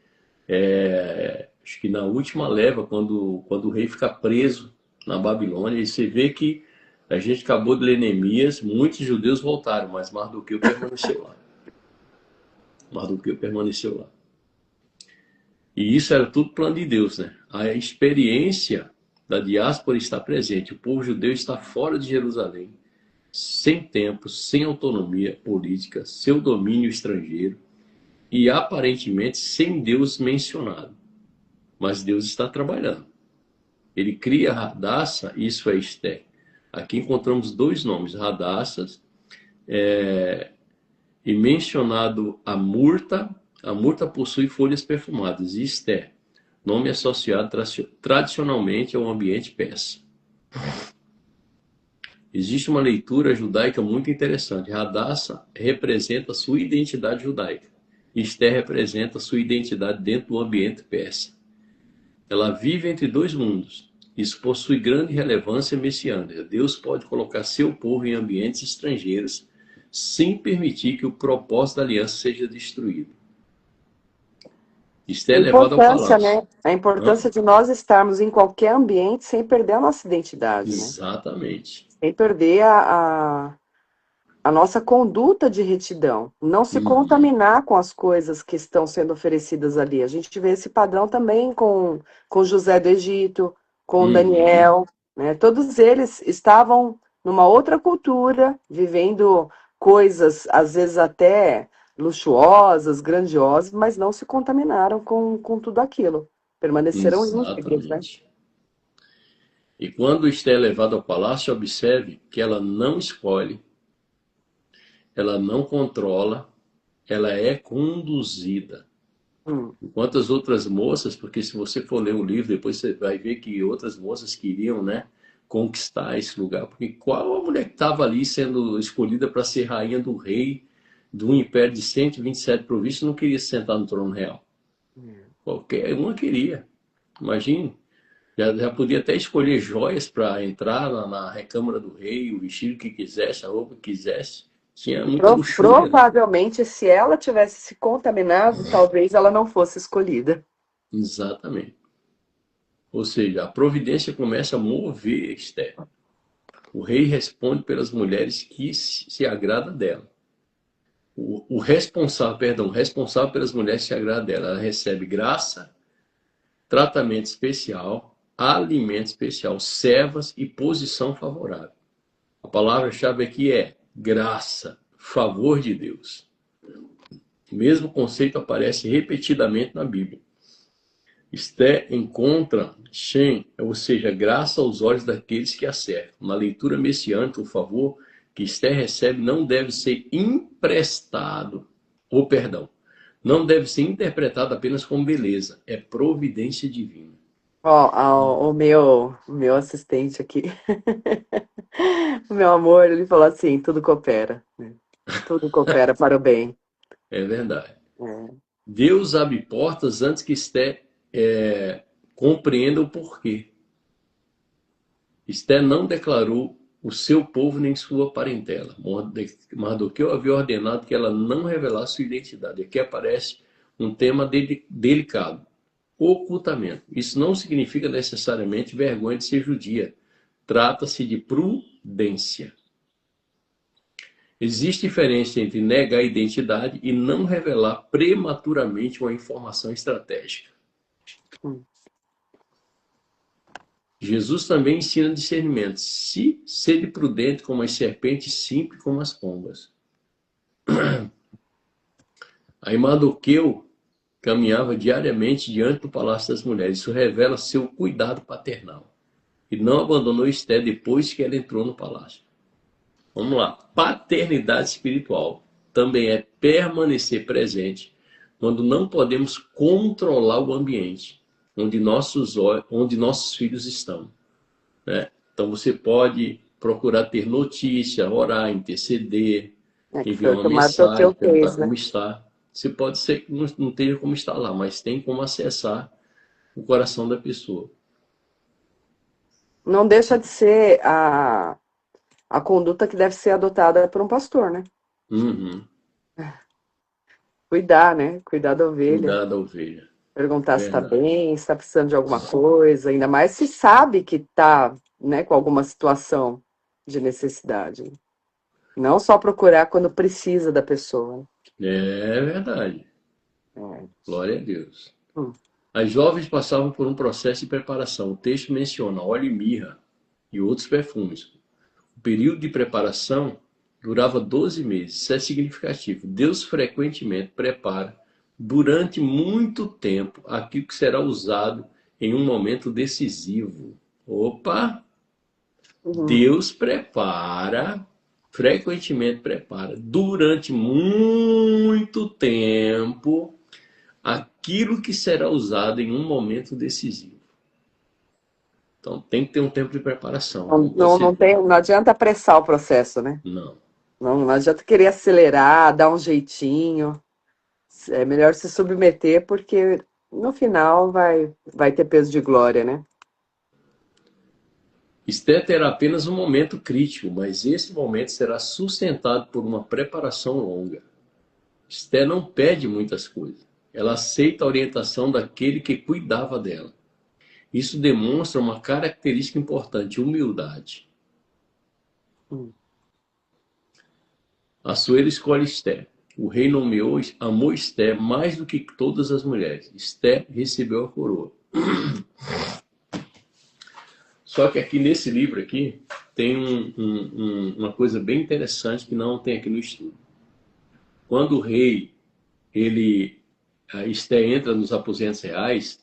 acho que na última leva, quando o rei fica preso na Babilônia, e você vê que a gente acabou de ler Neemias, muitos judeus voltaram, mas Mardoqueu permaneceu lá. Mardoqueu permaneceu lá. E isso era tudo plano de Deus, né? A experiência da diáspora está presente. O povo judeu está fora de Jerusalém, sem tempo, sem autonomia política, seu domínio estrangeiro e aparentemente sem Deus mencionado. Mas Deus está trabalhando. Ele cria Radassa, isso é Esté. Aqui encontramos dois nomes, Radassas, e mencionado a murta. A murta possui folhas perfumadas, e Esté, nome associado tradicionalmente ao ambiente persa. Existe uma leitura judaica muito interessante. Radassa representa a sua identidade judaica. Esté representa a sua identidade dentro do ambiente persa. Ela vive entre dois mundos. Isso possui grande relevância messiânica. Deus pode colocar seu povo em ambientes estrangeiros sem permitir que o propósito da aliança seja destruído. Esté é A levado ao importância, palácio. né? A importância de nós estarmos em qualquer ambiente sem perder a nossa identidade, né? Exatamente. Sem perder a nossa conduta de retidão. Não se contaminar com as coisas que estão sendo oferecidas ali. A gente vê esse padrão também com José do Egito, com Daniel, né? Todos eles estavam numa outra cultura, vivendo coisas, às vezes até luxuosas, grandiosas, mas não se contaminaram com tudo aquilo. Permaneceram íntegros, né? Exatamente. E quando Esté é levada ao palácio, observe que ela não escolhe, ela não controla, ela é conduzida. Enquanto as outras moças, porque se você for ler o livro, depois você vai ver que outras moças queriam, né, conquistar esse lugar. Porque qual a mulher que estava ali sendo escolhida para ser rainha do rei de um império de 127 províncias não queria se sentar no trono real? Qualquer uma queria. Imagine. Já podia até escolher joias para entrar na recâmara do rei, o vestido que quisesse, a roupa que quisesse. Tinha muita luxúria. Provavelmente, se ela tivesse se contaminado, talvez ela não fosse escolhida. Exatamente. Ou seja, a providência começa a mover Esté. O rei responde pelas mulheres que se agrada dela. O responsável pelas mulheres que se agrada dela. Ela recebe graça, tratamento especial, alimento especial, servas e posição favorável. A palavra-chave aqui é graça, favor de Deus. O mesmo conceito aparece repetidamente na Bíblia. Esté encontra Shem, ou seja, graça aos olhos daqueles que acertam. Na leitura messiânica, o favor que Esté recebe não deve ser emprestado, ou perdão, não deve ser interpretado apenas como beleza, é providência divina. O meu assistente aqui, o meu amor, ele falou assim, tudo coopera, né? Tudo coopera para o bem. É verdade. Deus abre portas antes que Esté Compreenda o porquê. Esther não declarou o seu povo nem sua parentela. Mardoqueu havia ordenado que ela não revelasse sua identidade. Aqui aparece um tema delicado. Ocultamento. Isso não significa necessariamente vergonha de ser judia. Trata-se de prudência. Existe diferença entre negar a identidade e não revelar prematuramente uma informação estratégica. Jesus também ensina discernimento. Se sede prudente como as serpentes, simples como as pombas. Aí Mardoqueu caminhava diariamente diante do palácio das mulheres. Isso revela seu cuidado paternal. E não abandonou Esther depois que ela entrou no palácio. Vamos lá. Paternidade espiritual também é permanecer presente quando não podemos controlar o ambiente onde nossos filhos estão. Né? Então você pode procurar ter notícia, orar, interceder, enviar uma mensagem, perguntar como está. Você pode ser que não tenha como estar lá, mas tem como acessar o coração da pessoa. Não deixa de ser a conduta que deve ser adotada por um pastor, né? Uhum. Cuidar, né? Cuidar da ovelha. Cuidar da ovelha. Perguntar se está bem, se está precisando de alguma coisa, ainda mais se sabe que está, né, com alguma situação de necessidade. Não só procurar quando precisa da pessoa. É verdade. É. Glória a Deus. As jovens passavam por um processo de preparação. O texto menciona óleo e mirra e outros perfumes. O período de preparação durava 12 meses. Isso é significativo. Deus frequentemente prepara durante muito tempo aquilo que será usado em um momento decisivo. Opa! Deus frequentemente prepara durante muito tempo aquilo que será usado em um momento decisivo. Então tem que ter um tempo de preparação. Não adianta apressar o processo, né? Não adianta querer acelerar, dar um jeitinho. É melhor se submeter, porque no final vai ter peso de glória, né? Esther terá apenas um momento crítico, mas esse momento será sustentado por uma preparação longa. Esther não pede muitas coisas. Ela aceita a orientação daquele que cuidava dela. Isso demonstra uma característica importante, humildade. Assuero escolhe Esther. O rei amou Esther mais do que todas as mulheres. Esther recebeu a coroa. Só que aqui nesse livro aqui tem uma coisa bem interessante que não tem aqui no estudo. Quando o rei, a Esther entra nos aposentos reais,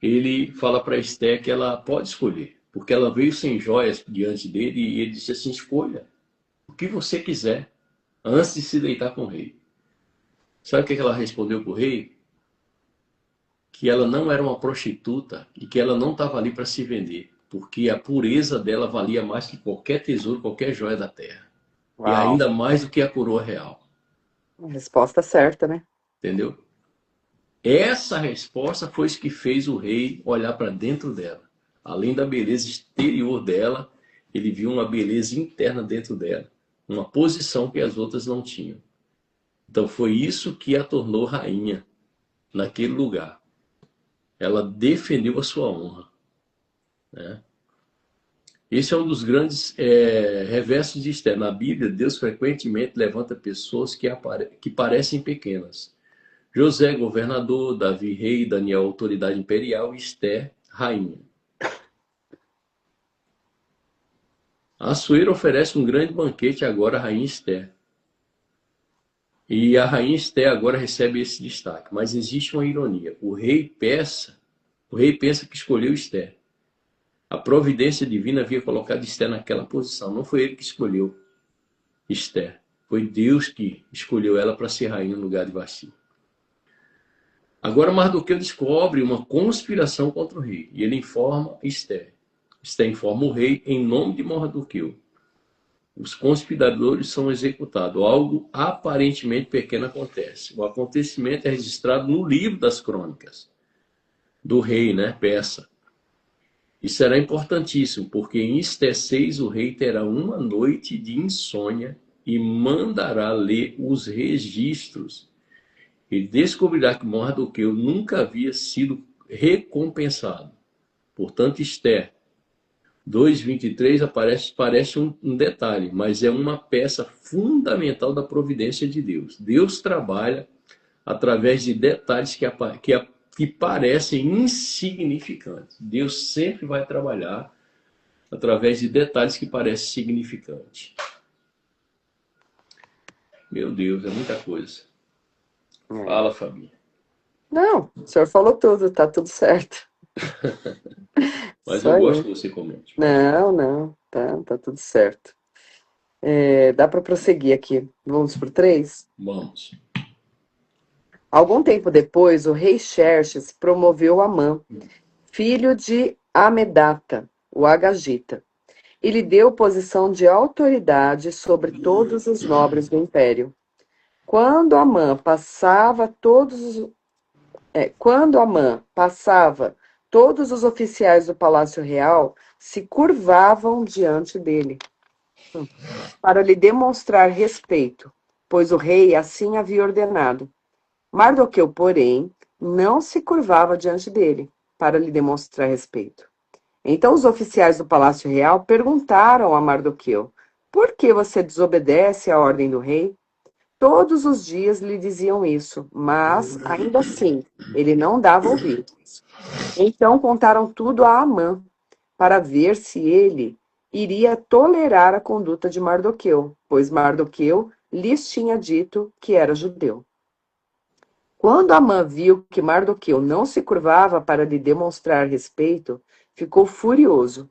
ele fala para Esther que ela pode escolher, porque ela veio sem joias diante dele e ele disse assim: escolha o que você quiser antes de se deitar com o rei. Sabe o que ela respondeu para o rei? Que ela não era uma prostituta e que ela não estava ali para se vender, porque a pureza dela valia mais que qualquer tesouro, qualquer joia da terra. Uau. E ainda mais do que a coroa real. A resposta certa, né? Entendeu? Essa resposta foi o que fez o rei olhar para dentro dela. Além da beleza exterior dela, ele viu uma beleza interna dentro dela. Uma posição que as outras não tinham. Então foi isso que a tornou rainha naquele lugar. Ela defendeu a sua honra. Né? Esse é um dos grandes reversos de Esther. Na Bíblia, Deus frequentemente levanta pessoas que parecem pequenas. José, governador, Davi, rei, Daniel, autoridade imperial, e Esther, rainha. Assuero oferece um grande banquete agora à rainha Esther. E a rainha Esther agora recebe esse destaque. Mas existe uma ironia. O rei pensa que escolheu Esther. A providência divina havia colocado Esther naquela posição. Não foi ele que escolheu Esther. Foi Deus que escolheu ela para ser rainha no lugar de Vasti. Agora Mardoqueu descobre uma conspiração contra o rei. E ele informa Esther. Esther informa o rei em nome de Mardoqueu. Os conspiradores são executados. Algo aparentemente pequeno acontece. O acontecimento é registrado no livro das crônicas. do rei, né? Peça. E será importantíssimo, porque em Esté 6 o rei terá uma noite de insônia e mandará ler os registros. E descobrirá que Mardoqueu nunca havia sido recompensado. Portanto, Esté 2:23 parece um detalhe, mas é uma peça fundamental da providência de Deus. Deus trabalha através de detalhes que parecem insignificantes. Deus sempre vai trabalhar através de detalhes que parecem significantes. Meu Deus, é muita coisa. É. Fala, Fabinho. Não, o senhor falou tudo, tá tudo certo. Mas Isso eu aí. gosto que você comente. Não, tá tudo certo. Dá para prosseguir aqui. Vamos pro 3? Vamos. Algum tempo depois, o rei Xerxes promoveu Amã, filho de Amedata, o Agagita, e lhe deu posição de autoridade sobre todos os nobres do império. Quando Amã passava todos os oficiais do Palácio Real se curvavam diante dele, para lhe demonstrar respeito, pois o rei assim havia ordenado. Mardoqueu, porém, não se curvava diante dele, para lhe demonstrar respeito. Então os oficiais do Palácio Real perguntaram a Mardoqueu: por que você desobedece à ordem do rei? Todos os dias lhe diziam isso, mas, ainda assim, ele não dava ouvidos. Então contaram tudo a Amã, para ver se ele iria tolerar a conduta de Mardoqueu, pois Mardoqueu lhes tinha dito que era judeu. Quando Amã viu que Mardoqueu não se curvava para lhe demonstrar respeito, ficou furioso.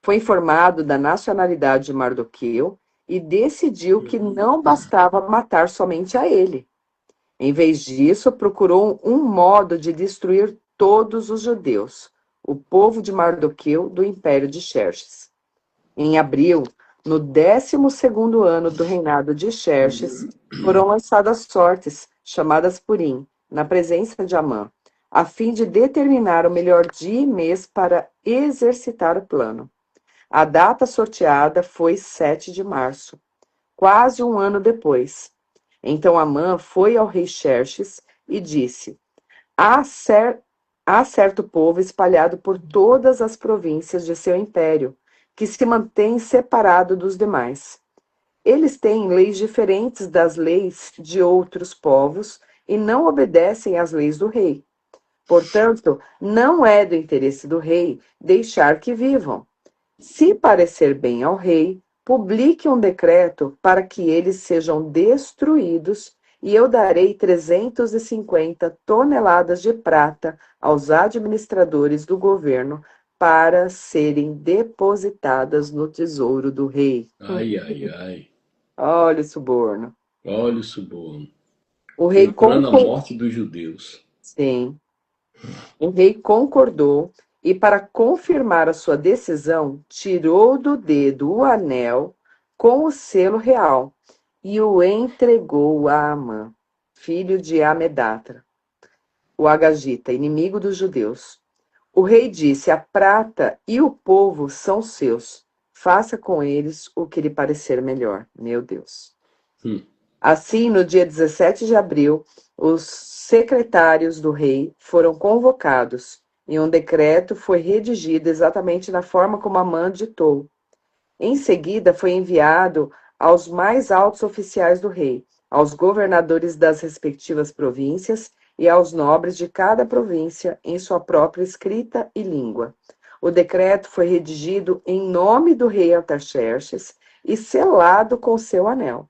Foi informado da nacionalidade de Mardoqueu e decidiu que não bastava matar somente a ele. Em vez disso, procurou um modo de destruir todos os judeus, o povo de Mardoqueu do império de Xerxes. Em abril, no 12º ano do reinado de Xerxes, foram lançadas sortes, chamadas Purim, na presença de Amã, a fim de determinar o melhor dia e mês para exercitar o plano. A data sorteada foi 7 de março, quase um ano depois. Então Amã foi ao rei Xerxes e disse: há certo povo espalhado por todas as províncias de seu império, que se mantém separado dos demais. Eles têm leis diferentes das leis de outros povos e não obedecem às leis do rei. Portanto, não é do interesse do rei deixar que vivam. Se parecer bem ao rei, publique um decreto para que eles sejam destruídos, e eu darei 350 toneladas de prata aos administradores do governo para serem depositadas no tesouro do rei. Ai, ai, ai. Olha o suborno. Olha o suborno. O rei Comprando a concordou. morte dos judeus. Sim. O rei concordou e, para confirmar a sua decisão, tirou do dedo o anel com o selo real e o entregou a Amã, filho de Amedata, o Agagita, inimigo dos judeus. O rei disse: a prata e o povo são seus. Faça com eles o que lhe parecer melhor. Meu Deus. Assim, no dia 17 de abril, os secretários do rei foram convocados e um decreto foi redigido exatamente na forma como Amã ditou. Em seguida, foi enviado aos mais altos oficiais do rei, aos governadores das respectivas províncias e aos nobres de cada província em sua própria escrita e língua. O decreto foi redigido em nome do rei Artaxerxes e selado com seu anel.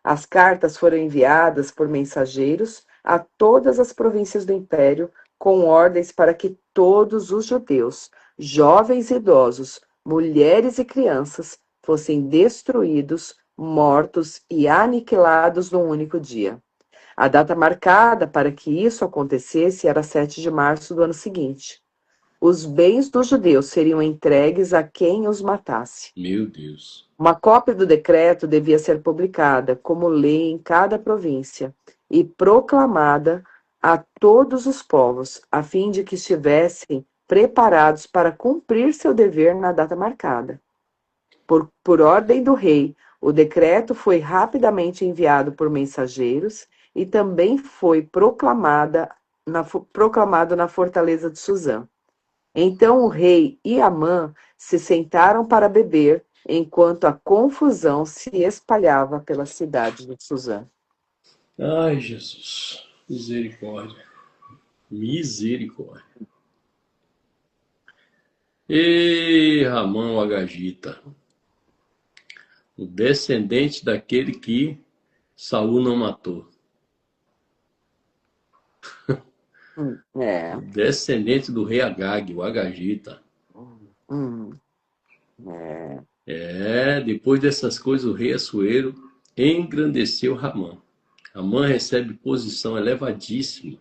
As cartas foram enviadas por mensageiros a todas as províncias do império, com ordens para que todos os judeus, jovens e idosos, mulheres e crianças, fossem destruídos, mortos e aniquilados num único dia. A data marcada para que isso acontecesse era 7 de março do ano seguinte. Os bens dos judeus seriam entregues a quem os matasse. Meu Deus. Uma cópia do decreto devia ser publicada como lei em cada província e proclamada a todos os povos, a fim de que estivessem preparados para cumprir seu dever na data marcada. Por ordem do rei, o decreto foi rapidamente enviado por mensageiros e também foi proclamado na fortaleza de Suzã. Então o rei e Amã se sentaram para beber, enquanto a confusão se espalhava pela cidade de Suzã. Ai, Jesus. Misericórdia. Misericórdia. E Ramão Agagita, o descendente daquele que Saul não matou. É. O descendente do rei Agag, o Agagita. Depois dessas coisas, o rei Assuero engrandeceu Ramã. Ramã recebe posição elevadíssima.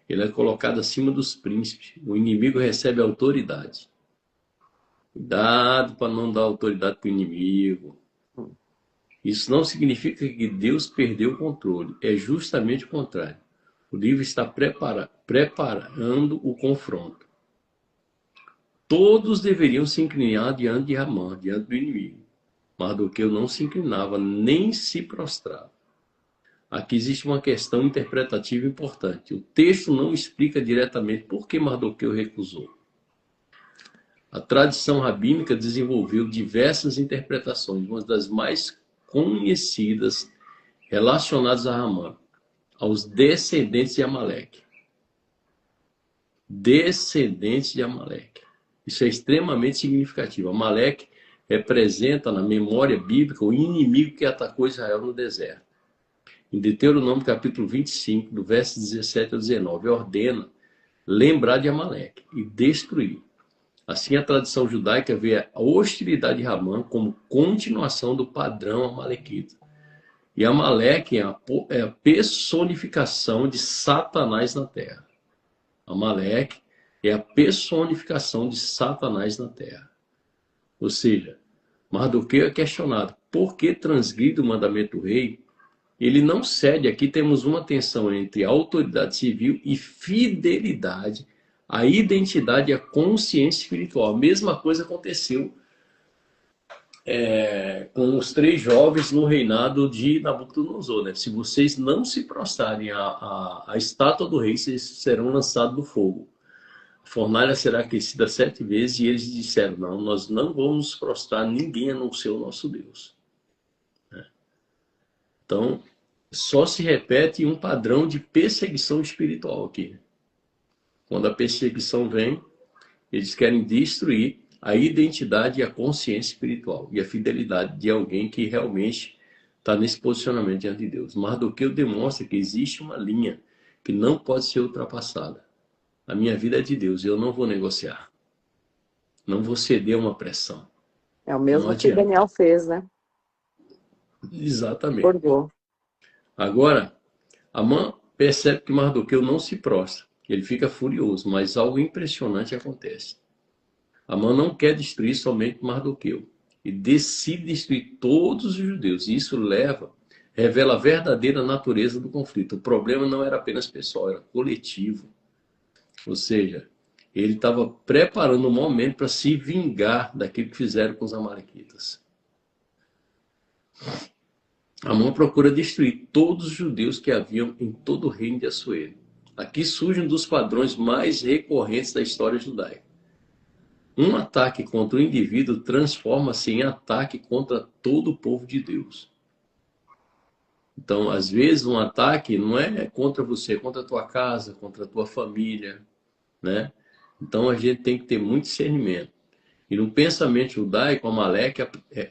Ele é colocado acima dos príncipes. O inimigo recebe autoridade. Cuidado para não dar autoridade para o inimigo. Isso não significa que Deus perdeu o controle. É justamente o contrário. O livro está preparando o confronto. Todos deveriam se inclinar diante de Ramã, diante do inimigo. Mardoqueu não se inclinava, nem se prostrava. Aqui existe uma questão interpretativa importante. O texto não explica diretamente por que Mardoqueu recusou. A tradição rabínica desenvolveu diversas interpretações, uma das mais conhecidas relacionadas a Ramã, aos descendentes de Amaleque. Descendentes de Amaleque. Isso é extremamente significativo. Amaleque representa na memória bíblica o inimigo que atacou Israel no deserto. Em Deuteronômio capítulo 25, do verso 17 a 19, ordena lembrar de Amaleque e destruir. Assim, a tradição judaica vê a hostilidade de Ramã como continuação do padrão amalequita. E Amaleque é a personificação de Satanás na terra. Amaleque é a personificação de Satanás na terra. Ou seja, Mardoqueu é questionado por que transgride o mandamento do rei. Ele não cede. Aqui temos uma tensão entre a autoridade civil e fidelidade, a identidade e a consciência espiritual. A mesma coisa aconteceu com os 3 jovens no reinado de Nabucodonosor. Né? Se vocês não se prostrarem à estátua do rei, vocês serão lançados no fogo. A fornalha será aquecida 7 vezes, e eles disseram, não, nós não vamos prostrar ninguém a não ser o nosso Deus. Então, só se repete um padrão de perseguição espiritual aqui. Quando a perseguição vem, eles querem destruir a identidade e a consciência espiritual e a fidelidade de alguém que realmente está nesse posicionamento diante de Deus. Mardoqueu demonstra que existe uma linha que não pode ser ultrapassada. A minha vida é de Deus, eu não vou negociar. Não vou ceder a uma pressão. É o mesmo que Daniel fez, né? Exatamente. Acordou. Agora, Amã percebe que Mardoqueu não se prostra. Ele fica furioso, mas algo impressionante acontece. Amã não quer destruir somente Mardoqueu. E decide destruir todos os judeus. E isso revela a verdadeira natureza do conflito. O problema não era apenas pessoal, era coletivo. Ou seja, ele estava preparando um momento para se vingar daquilo que fizeram com os amalequitas. Amã procura destruir todos os judeus que haviam em todo o reino de Assuero. Aqui surge um dos padrões mais recorrentes da história judaica. Um ataque contra o indivíduo transforma-se em ataque contra todo o povo de Deus. Então, às vezes, um ataque não é contra você, é contra a tua casa, contra a tua família, né? Então, a gente tem que ter muito discernimento. E no pensamento judaico, Amaleque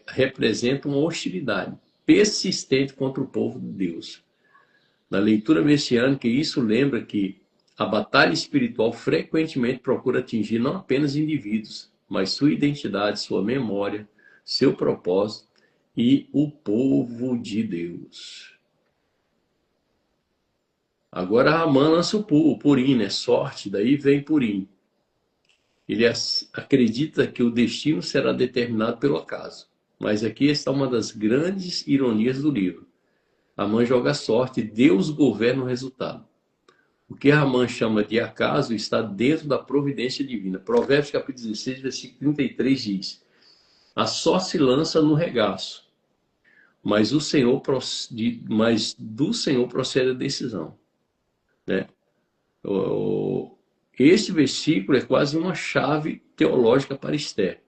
representa uma hostilidade persistente contra o povo de Deus. Na leitura messiânica, isso lembra que a batalha espiritual frequentemente procura atingir não apenas indivíduos, mas sua identidade, sua memória, seu propósito e o povo de Deus. Agora Ramã lança o Purim, né? Sorte, daí vem Purim. Ele acredita que o destino será determinado pelo acaso. Mas aqui está uma das grandes ironias do livro. Amã joga sorte e Deus governa o resultado. O que Ramã chama de acaso está dentro da providência divina. Provérbios capítulo 16, versículo 33 diz: a sorte se lança no regaço, mas do Senhor procede a decisão. Né? Este versículo é quase uma chave teológica para Esther.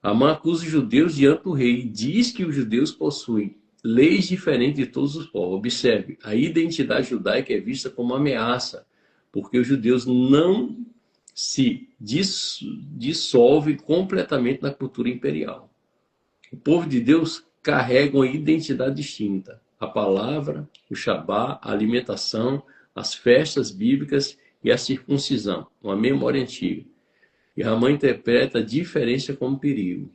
Amã acusa os judeus diante do rei e diz que os judeus possuem leis diferentes de todos os povos. Observe, a identidade judaica é vista como ameaça, porque os judeus não se dissolvem completamente na cultura imperial. O povo de Deus carrega uma identidade distinta. A palavra, o Shabá, a alimentação, as festas bíblicas e a circuncisão, uma memória antiga. E Ramã interpreta a diferença como perigo.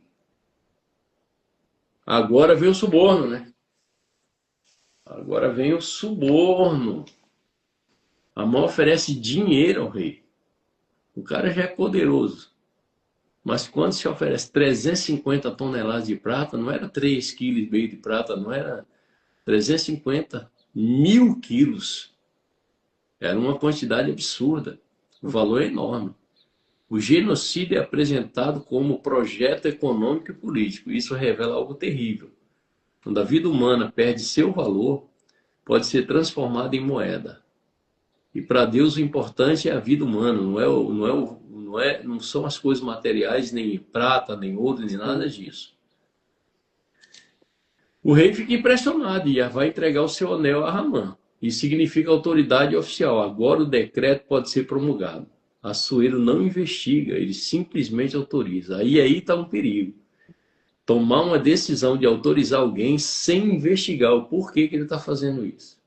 Agora vem o suborno, né? Agora vem o suborno. Ramã oferece dinheiro ao rei. O cara já é poderoso. Mas quando se oferece 350 toneladas de prata, não era 3,5 kg de prata, não era 350 mil quilos. Era uma quantidade absurda. O valor é enorme. O genocídio é apresentado como projeto econômico e político. Isso revela algo terrível. Quando a vida humana perde seu valor, pode ser transformada em moeda. E para Deus o importante é a vida humana, não são as coisas materiais, nem prata, nem ouro, nem nada disso. O rei fica impressionado e vai entregar o seu anel a Ramã. Isso significa autoridade oficial. Agora o decreto pode ser promulgado. Assuero não investiga, ele simplesmente autoriza. Aí está um perigo. Tomar uma decisão de autorizar alguém sem investigar o porquê que ele está fazendo isso.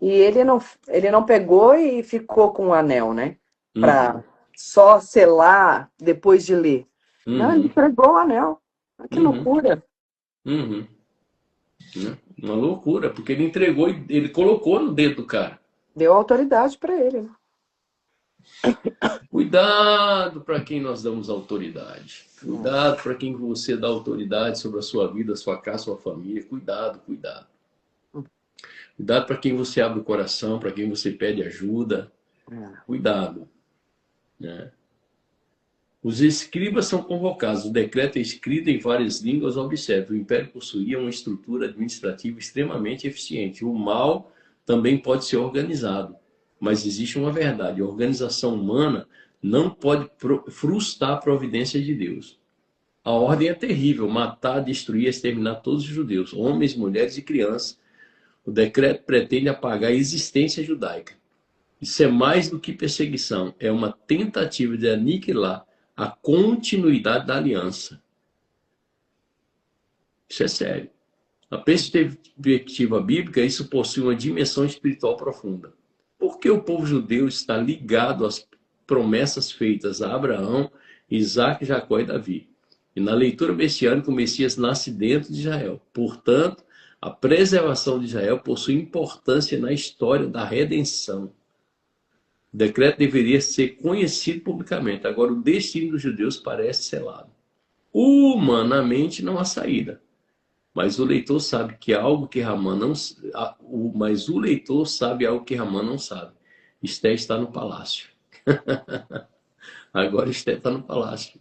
E ele não pegou e ficou com o anel, né? Para só selar depois de ler. Não, ele entregou o anel. Que loucura. Uma loucura, porque ele entregou, ele colocou no dedo do cara. Deu autoridade para ele. Né? Cuidado para quem nós damos autoridade. Cuidado para quem você dá autoridade sobre a sua vida, a sua casa, a sua família. Cuidado, cuidado. Cuidado para quem você abre o coração, para quem você pede ajuda. Cuidado. Né? Os escribas são convocados. O decreto é escrito em várias línguas. Observe, o Império possuía uma estrutura administrativa extremamente eficiente. O mal também pode ser organizado. Mas existe uma verdade. A organização humana não pode frustrar a providência de Deus. A ordem é terrível. Matar, destruir, exterminar todos os judeus. Homens, mulheres e crianças. O decreto pretende apagar a existência judaica. Isso é mais do que perseguição. É uma tentativa de aniquilar a continuidade da aliança. Isso é sério. Na perspectiva bíblica, isso possui uma dimensão espiritual profunda. Por que o povo judeu está ligado às promessas feitas a Abraão, Isaac, Jacó e Davi? E na leitura messiânica, o Messias nasce dentro de Israel. Portanto, a preservação de Israel possui importância na história da redenção. O decreto deveria ser conhecido publicamente. Agora, o destino dos judeus parece selado. Humanamente, não há saída. Mas o leitor sabe que algo que Ramã não sabe. Esté está no palácio. Agora Esté está no palácio.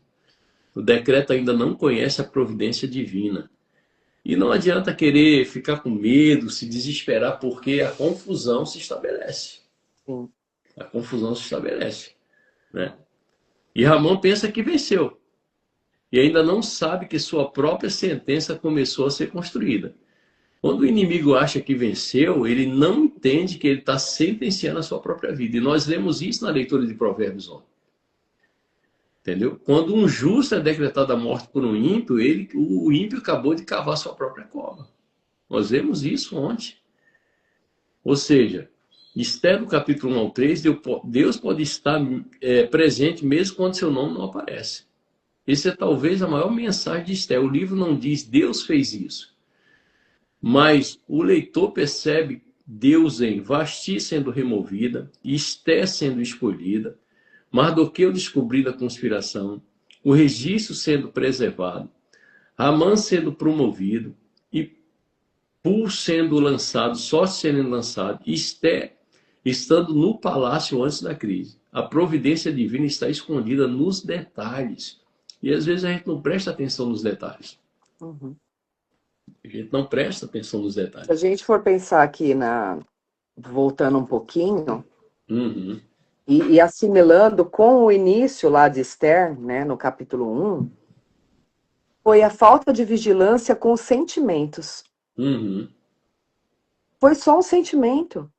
O decreto ainda não conhece a providência divina. E não adianta querer ficar com medo, se desesperar, porque a confusão se estabelece. Sim. A confusão se estabelece. Né? E Ramã pensa que venceu. E ainda não sabe que sua própria sentença começou a ser construída. Quando o inimigo acha que venceu, ele não entende que ele está sentenciando a sua própria vida. E nós lemos isso na leitura de Provérbios ontem. Entendeu? Quando um justo é decretado a morte por um ímpio, o ímpio acabou de cavar sua própria cova. Nós vemos isso ontem. Ou seja, Esther, no capítulo 1 ao 3, Deus pode estar presente mesmo quando seu nome não aparece. Essa é talvez a maior mensagem de Esther. O livro não diz Deus fez isso. Mas o leitor percebe Deus em Vasti sendo removida, Esther sendo escolhida, Mardoqueu descobrindo a conspiração, o registro sendo preservado, Ramã sendo promovido, e Pul sendo lançado, só sendo lançado, Esther estando no palácio antes da crise. A providência divina está escondida nos detalhes. E às vezes a gente não presta atenção nos detalhes. Uhum. A gente não presta atenção nos Se a detalhes. gente for pensar aqui voltando um pouquinho Uhum. e assimilando com o início lá de Esther, né, no capítulo 1, foi a falta de vigilância com os sentimentos. Uhum. Foi só um sentimento.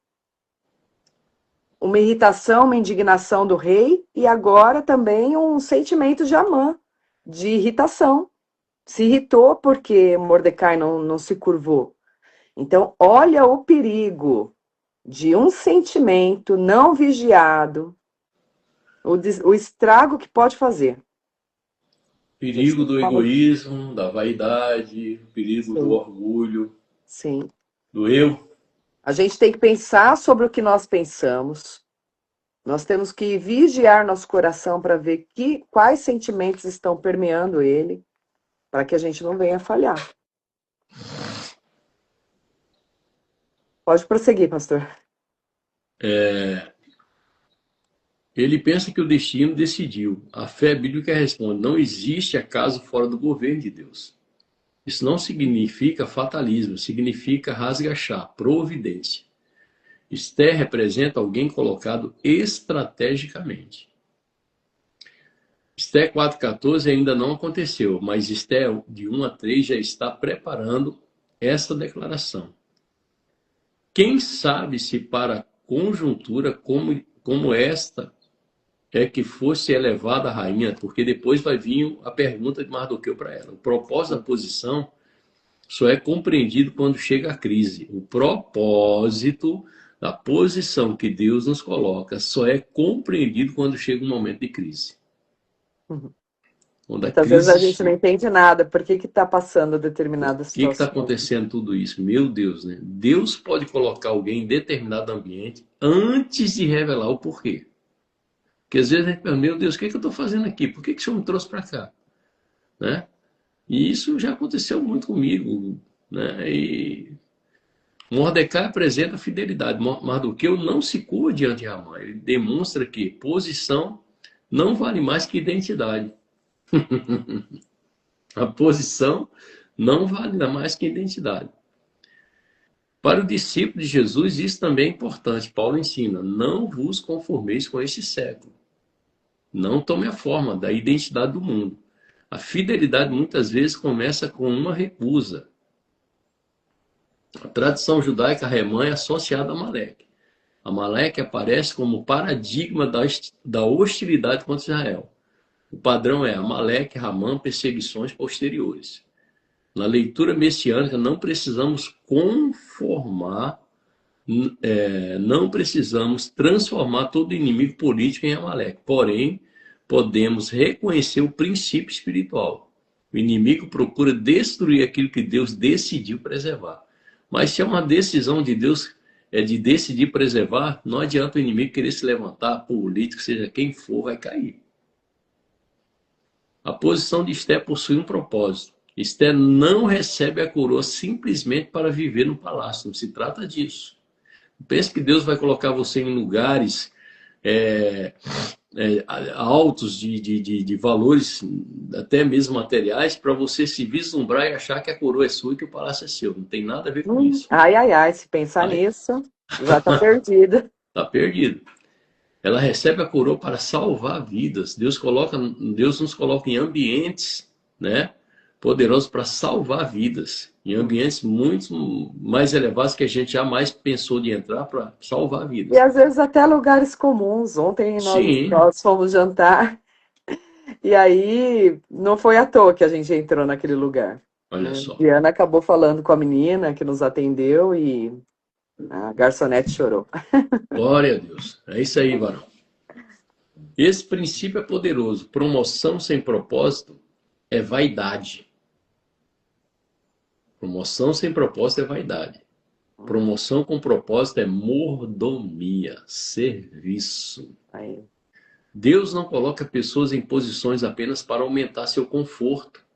Uma irritação, uma indignação do rei e agora também um sentimento de Amã, de irritação. Se irritou porque Mordecai não se curvou. Então, olha o perigo de um sentimento não vigiado, o estrago que pode fazer. Perigo do egoísmo, da vaidade, perigo do Sim, orgulho, sim. do eu. A gente tem que pensar sobre o que nós pensamos. Nós temos que vigiar nosso coração para ver quais sentimentos estão permeando ele, para que a gente não venha falhar. Pode prosseguir, pastor. Ele pensa que o destino decidiu. A fé bíblica responde: não existe acaso fora do governo de Deus. Isso não significa fatalismo, significa rasgachá, providência. Esther representa alguém colocado estrategicamente. Esther 4,14 ainda não aconteceu, mas Esther de 1 a 3 já está preparando essa declaração. Quem sabe se para conjuntura como esta é que fosse elevada a rainha, porque depois vai vir a pergunta de Mardoqueu para ela. O propósito da posição só é compreendido quando chega a crise. O propósito da posição que Deus nos coloca só é compreendido quando chega um momento de crise. Uhum. Quando a Muitas vezes a crise gente não entende nada. Por que está passando determinada Por que está situação? acontecendo tudo isso? Meu Deus, né? Deus pode colocar alguém em determinado ambiente antes de revelar o porquê. Porque às vezes a gente pensa, meu Deus, o que eu estou fazendo aqui? Por que o Senhor me trouxe para cá? Né? E isso já aconteceu muito comigo. Né? E Mordecai apresenta fidelidade. Mardoqueu não se curva diante de Ramã. Ele demonstra que posição não vale mais que identidade. A posição não vale mais que identidade. Para o discípulo de Jesus, isso também é importante. Paulo ensina: não vos conformeis com este século. Não tome a forma da identidade do mundo. A fidelidade muitas vezes começa com uma recusa. A tradição judaica alemã é associada a Amaleque. Amaleque aparece como paradigma da hostilidade contra Israel. O padrão é Amaleque, Ramã, perseguições posteriores. Na leitura messiânica, não precisamos não precisamos transformar todo inimigo político em Amaleque. Porém, podemos reconhecer o princípio espiritual. O inimigo procura destruir aquilo que Deus decidiu preservar. Mas se é uma decisão de Deus de decidir preservar, não adianta o inimigo querer se levantar, político, seja quem for, vai cair. A posição de Esté possui um propósito. Esté não recebe a coroa simplesmente para viver no palácio. Não se trata disso. Pense que Deus vai colocar você em lugares altos de valores, até mesmo materiais, para você se vislumbrar e achar que a coroa é sua e que o palácio é seu. Não tem nada a ver com isso. Ai, ai, ai, se pensar nisso, já está perdido. Está perdido. Ela recebe a coroa para salvar vidas. Deus nos coloca em ambientes, né, poderosos para salvar vidas. Em ambientes muito mais elevados que a gente jamais pensou de entrar para salvar vidas. E às vezes até lugares comuns. Ontem nós fomos jantar e aí não foi à toa que a gente entrou naquele lugar. Olha só. Diana acabou falando com a menina que nos atendeu e a garçonete chorou. Glória a Deus. É isso aí, varão. Esse princípio é poderoso. Promoção sem propósito é vaidade. Promoção sem propósito é vaidade. Promoção com propósito é mordomia, serviço. Aí. Deus não coloca pessoas em posições apenas para aumentar seu conforto.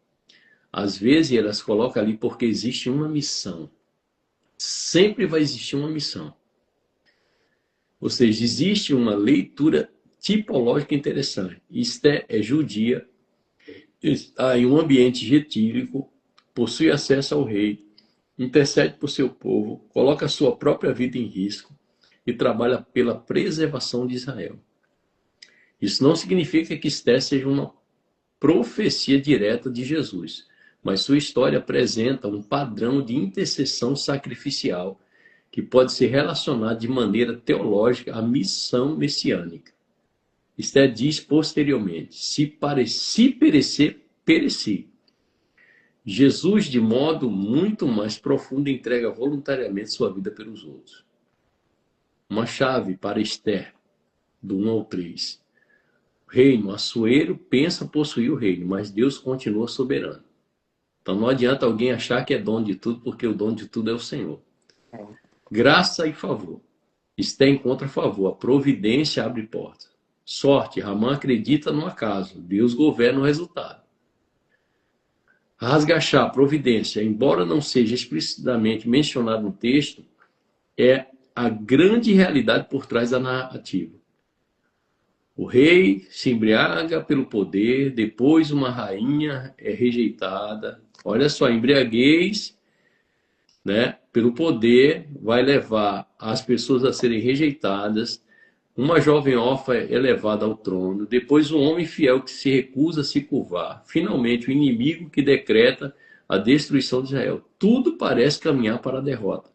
Às vezes ele as coloca ali porque existe uma missão. Sempre vai existir uma missão. Ou seja, existe uma leitura tipológica interessante. Esther é judia, está em um ambiente gentílico, possui acesso ao rei, intercede por seu povo, coloca sua própria vida em risco e trabalha pela preservação de Israel. Isso não significa que Esther seja uma profecia direta de Jesus, mas sua história apresenta um padrão de intercessão sacrificial que pode ser relacionado de maneira teológica à missão messiânica. Esther diz posteriormente: se perecer, pereci. Jesus, de modo muito mais profundo, entrega voluntariamente sua vida pelos outros. Uma chave para Esther, do 1 ao 3. Reino, Assuero pensa possuir o reino, mas Deus continua soberano. Então não adianta alguém achar que é dono de tudo, porque o dono de tudo é o Senhor. Graça e favor. Esther encontra favor, a providência abre portas. Sorte, Ramã acredita no acaso, Deus governa o resultado. Rasgachá, providência, embora não seja explicitamente mencionado no texto, é a grande realidade por trás da narrativa. O rei se embriaga pelo poder, depois uma rainha é rejeitada. Olha só, a embriaguez, né, pelo poder vai levar as pessoas a serem rejeitadas. Uma jovem órfã é levada ao trono, depois um homem fiel que se recusa a se curvar, finalmente o inimigo que decreta a destruição de Israel. Tudo parece caminhar para a derrota,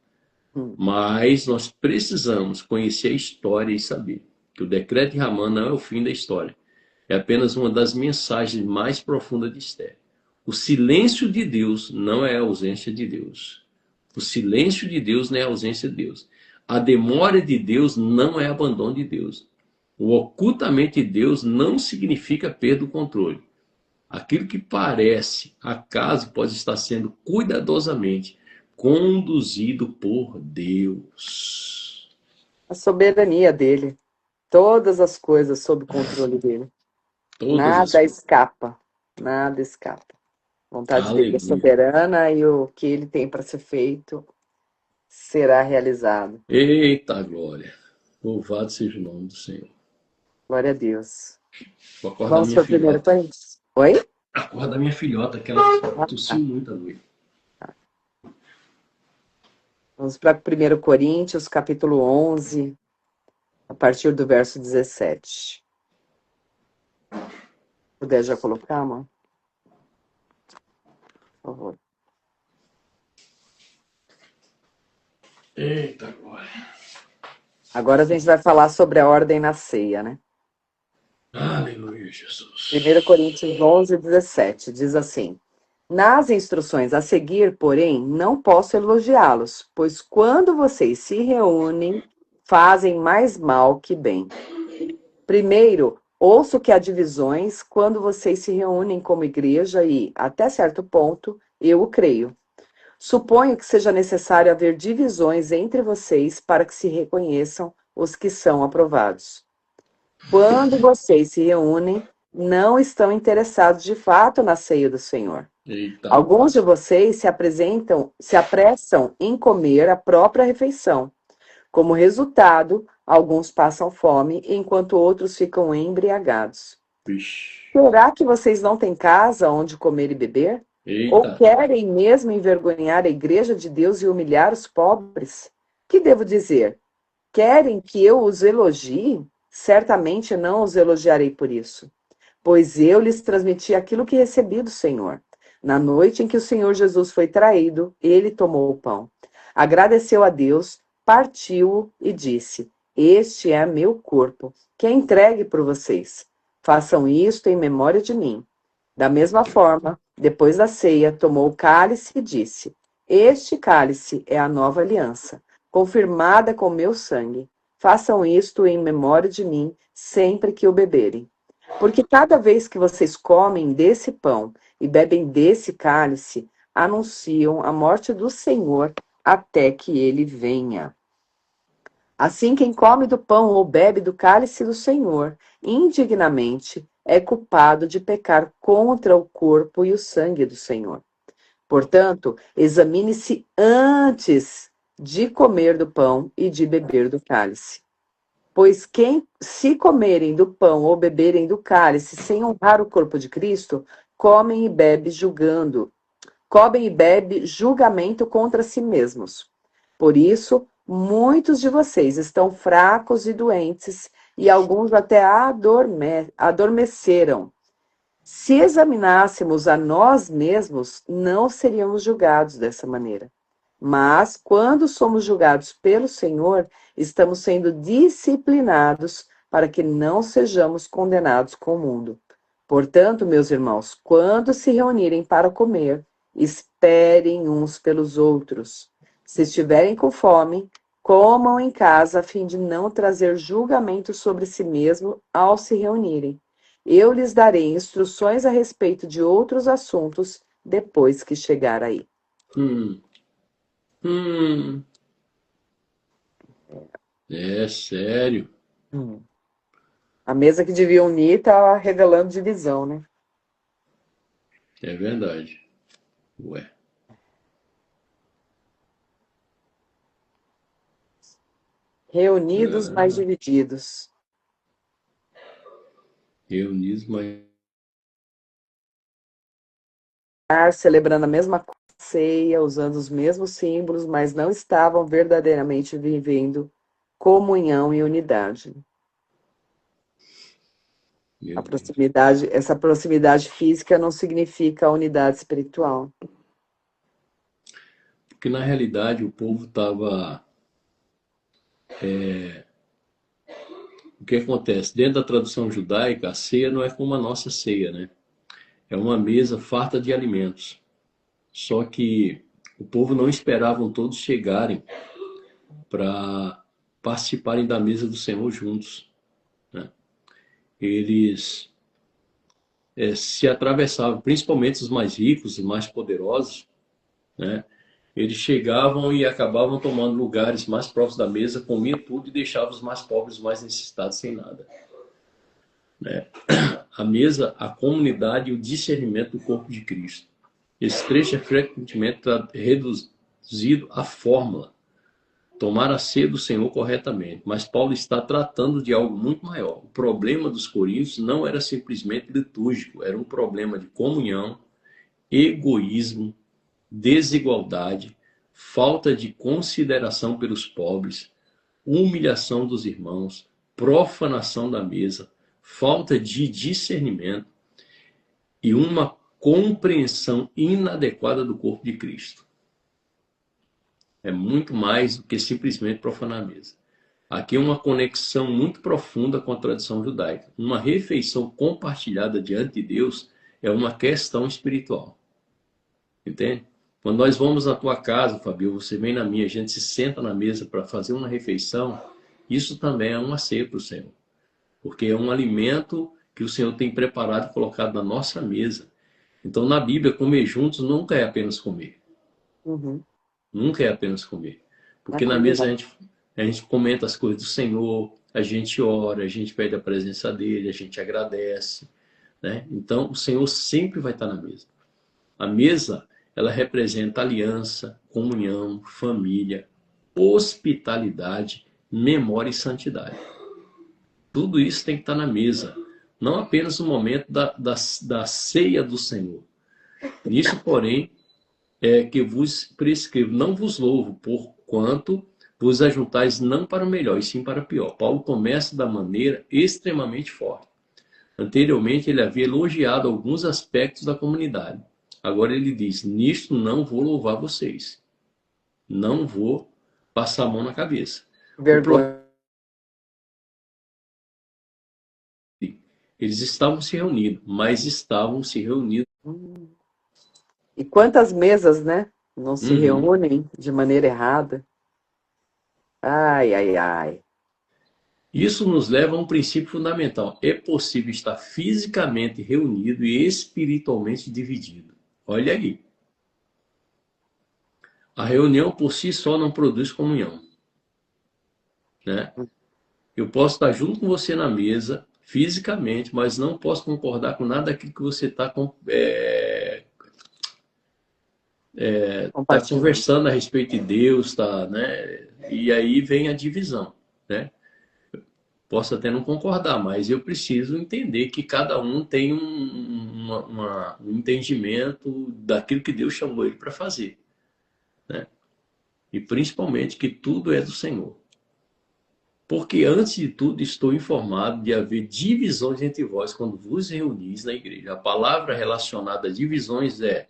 mas nós precisamos conhecer a história e saber que o decreto de Ramã não é o fim da história, é apenas uma das mensagens mais profundas de Esther. O silêncio de Deus não é a ausência de Deus. O silêncio de Deus não é a ausência de Deus. A demora de Deus não é abandono de Deus. O ocultamento de Deus não significa perda do controle. Aquilo que parece acaso pode estar sendo cuidadosamente conduzido por Deus. A soberania dele. Todas as coisas sob controle dele. Nada escapa. Nada escapa. A vontade dele é soberana e o que ele tem para ser feito será realizado. Eita glória! Louvado seja o nome do Senhor. Glória a Deus. Vamos para o primeiro parente. Oi? Acorda a minha filhota, que ela tossiu muito à noite. Vamos para 1 Coríntios, capítulo 11, a partir do verso 17. Puder já colocar, amor? Por favor. Eita glória! Agora a gente vai falar sobre a ordem na ceia, né? Aleluia, Jesus. 1 Coríntios 11, 17, diz assim: nas instruções a seguir, porém, não posso elogiá-los, pois quando vocês se reúnem, fazem mais mal que bem. Primeiro, ouço que há divisões quando vocês se reúnem como igreja e, até certo ponto, eu o creio. Suponho que seja necessário haver divisões entre vocês para que se reconheçam os que são aprovados. Quando vocês se reúnem, não estão interessados de fato na ceia do Senhor. Eita. Alguns de vocês se apressam em comer a própria refeição. Como resultado, alguns passam fome, enquanto outros ficam embriagados. Vixe. Será que vocês não têm casa onde comer e beber? Eita. Ou querem mesmo envergonhar a igreja de Deus e humilhar os pobres? Que devo dizer? Querem que eu os elogie? Certamente não os elogiarei por isso. Pois eu lhes transmiti aquilo que recebi do Senhor. Na noite em que o Senhor Jesus foi traído, ele tomou o pão. Agradeceu a Deus, partiu-o e disse: este é meu corpo, que é entregue por vocês. Façam isto em memória de mim. Da mesma forma, depois da ceia, tomou o cálice e disse: este cálice é a nova aliança, confirmada com meu sangue. Façam isto em memória de mim, sempre que o beberem. Porque cada vez que vocês comem desse pão e bebem desse cálice, anunciam a morte do Senhor até que ele venha. Assim, quem come do pão ou bebe do cálice do Senhor indignamente é culpado de pecar contra o corpo e o sangue do Senhor. Portanto, examine-se antes de comer do pão e de beber do cálice. Pois quem, se comerem do pão ou beberem do cálice sem honrar o corpo de Cristo, comem e bebem julgando, comem e bebem julgamento contra si mesmos. Por isso, muitos de vocês estão fracos e doentes, e alguns até adormeceram. Se examinássemos a nós mesmos, não seríamos julgados dessa maneira. Mas, quando somos julgados pelo Senhor, estamos sendo disciplinados para que não sejamos condenados com o mundo. Portanto, meus irmãos, quando se reunirem para comer, esperem uns pelos outros. Se estiverem com fome, comam em casa, a fim de não trazer julgamento sobre si mesmo ao se reunirem. Eu lhes darei instruções a respeito de outros assuntos depois que chegar aí. É sério. A mesa que devia unir está revelando divisão, né? É verdade. Ué. Reunidos, mas divididos. Reunidos, mas Celebrando a mesma ceia, usando os mesmos símbolos, mas não estavam verdadeiramente vivendo comunhão e unidade. A proximidade, essa proximidade física não significa a unidade espiritual. Porque na realidade o povo estava. O que acontece? Dentro da tradução judaica, a ceia não é como a nossa ceia, né? É uma mesa farta de alimentos. Só que o povo não esperavam todos chegarem para participarem da mesa do Senhor juntos, né? Eles se atravessavam, principalmente os mais ricos, os mais poderosos, né? Eles chegavam e acabavam tomando lugares mais próximos da mesa, comiam tudo e deixavam os mais pobres, os mais necessitados sem nada, né? A mesa, a comunidade e o discernimento do corpo de Cristo. Esse trecho é frequentemente reduzido à fórmula: tomar a ceia do Senhor corretamente. Mas Paulo está tratando de algo muito maior. O problema dos coríntios não era simplesmente litúrgico, era um problema de comunhão, egoísmo, desigualdade, falta de consideração pelos pobres, humilhação dos irmãos, profanação da mesa, falta de discernimento e uma compreensão inadequada do corpo de Cristo. É muito mais do que simplesmente profanar a mesa. Aqui é uma conexão muito profunda com a tradição judaica. Uma refeição compartilhada diante de Deus é uma questão espiritual. Entende? Quando nós vamos na tua casa, Fabio, você vem na minha, a gente se senta na mesa para fazer uma refeição, isso também é uma ceia para o Senhor. Porque é um alimento que o Senhor tem preparado e colocado na nossa mesa. Então, na Bíblia, comer juntos nunca é apenas comer. Uhum. Nunca é apenas comer. Porque na mesa a gente comenta as coisas do Senhor, a gente ora, a gente pede a presença dele, a gente agradece, né? Então, o Senhor sempre vai estar na mesa. A mesa, ela representa aliança, comunhão, família, hospitalidade, memória e santidade. Tudo isso tem que estar na mesa. Não apenas no momento da ceia do Senhor. Nisso, porém, é que vos prescrevo, não vos louvo, porquanto vos ajuntais não para o melhor, e sim para o pior. Paulo começa da maneira extremamente forte. Anteriormente, ele havia elogiado alguns aspectos da comunidade. Agora ele diz: nisto não vou louvar vocês. Não vou passar a mão na cabeça. Vergonha. Eles estavam se reunindo, mas estavam se reunindo. E quantas mesas, né? Não se reúnem de maneira errada. Ai, ai, ai. Isso nos leva a um princípio fundamental. É possível estar fisicamente reunido e espiritualmente dividido. Olha aí. A reunião por si só não produz comunhão, né? Eu posso estar junto com você na mesa, fisicamente, mas não posso concordar com nada daquilo que você está conversando a respeito de Deus, tá, né? E aí vem a divisão, né? Posso até não concordar, mas eu preciso entender que cada um tem um entendimento daquilo que Deus chamou ele para fazer, né? E principalmente que tudo é do Senhor. Porque antes de tudo estou informado de haver divisões entre vós quando vos reunis na igreja. A palavra relacionada a divisões é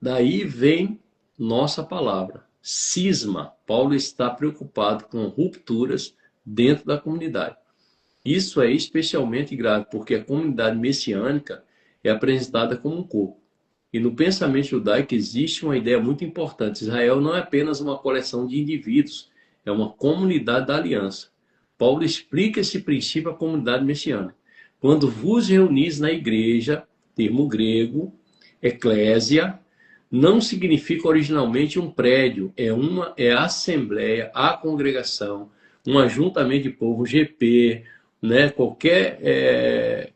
daí vem nossa palavra. Cisma. Paulo está preocupado com rupturas dentro da comunidade. Isso é especialmente grave porque a comunidade messiânica é apresentada como um corpo. E no pensamento judaico existe uma ideia muito importante. Israel não é apenas uma coleção de indivíduos, é uma comunidade da aliança. Paulo explica esse princípio à comunidade messiânica. Quando vos reunis na igreja, termo grego, eclésia, não significa originalmente um prédio, é a assembleia, a congregação, um ajuntamento de povo, GP, né? Qualquer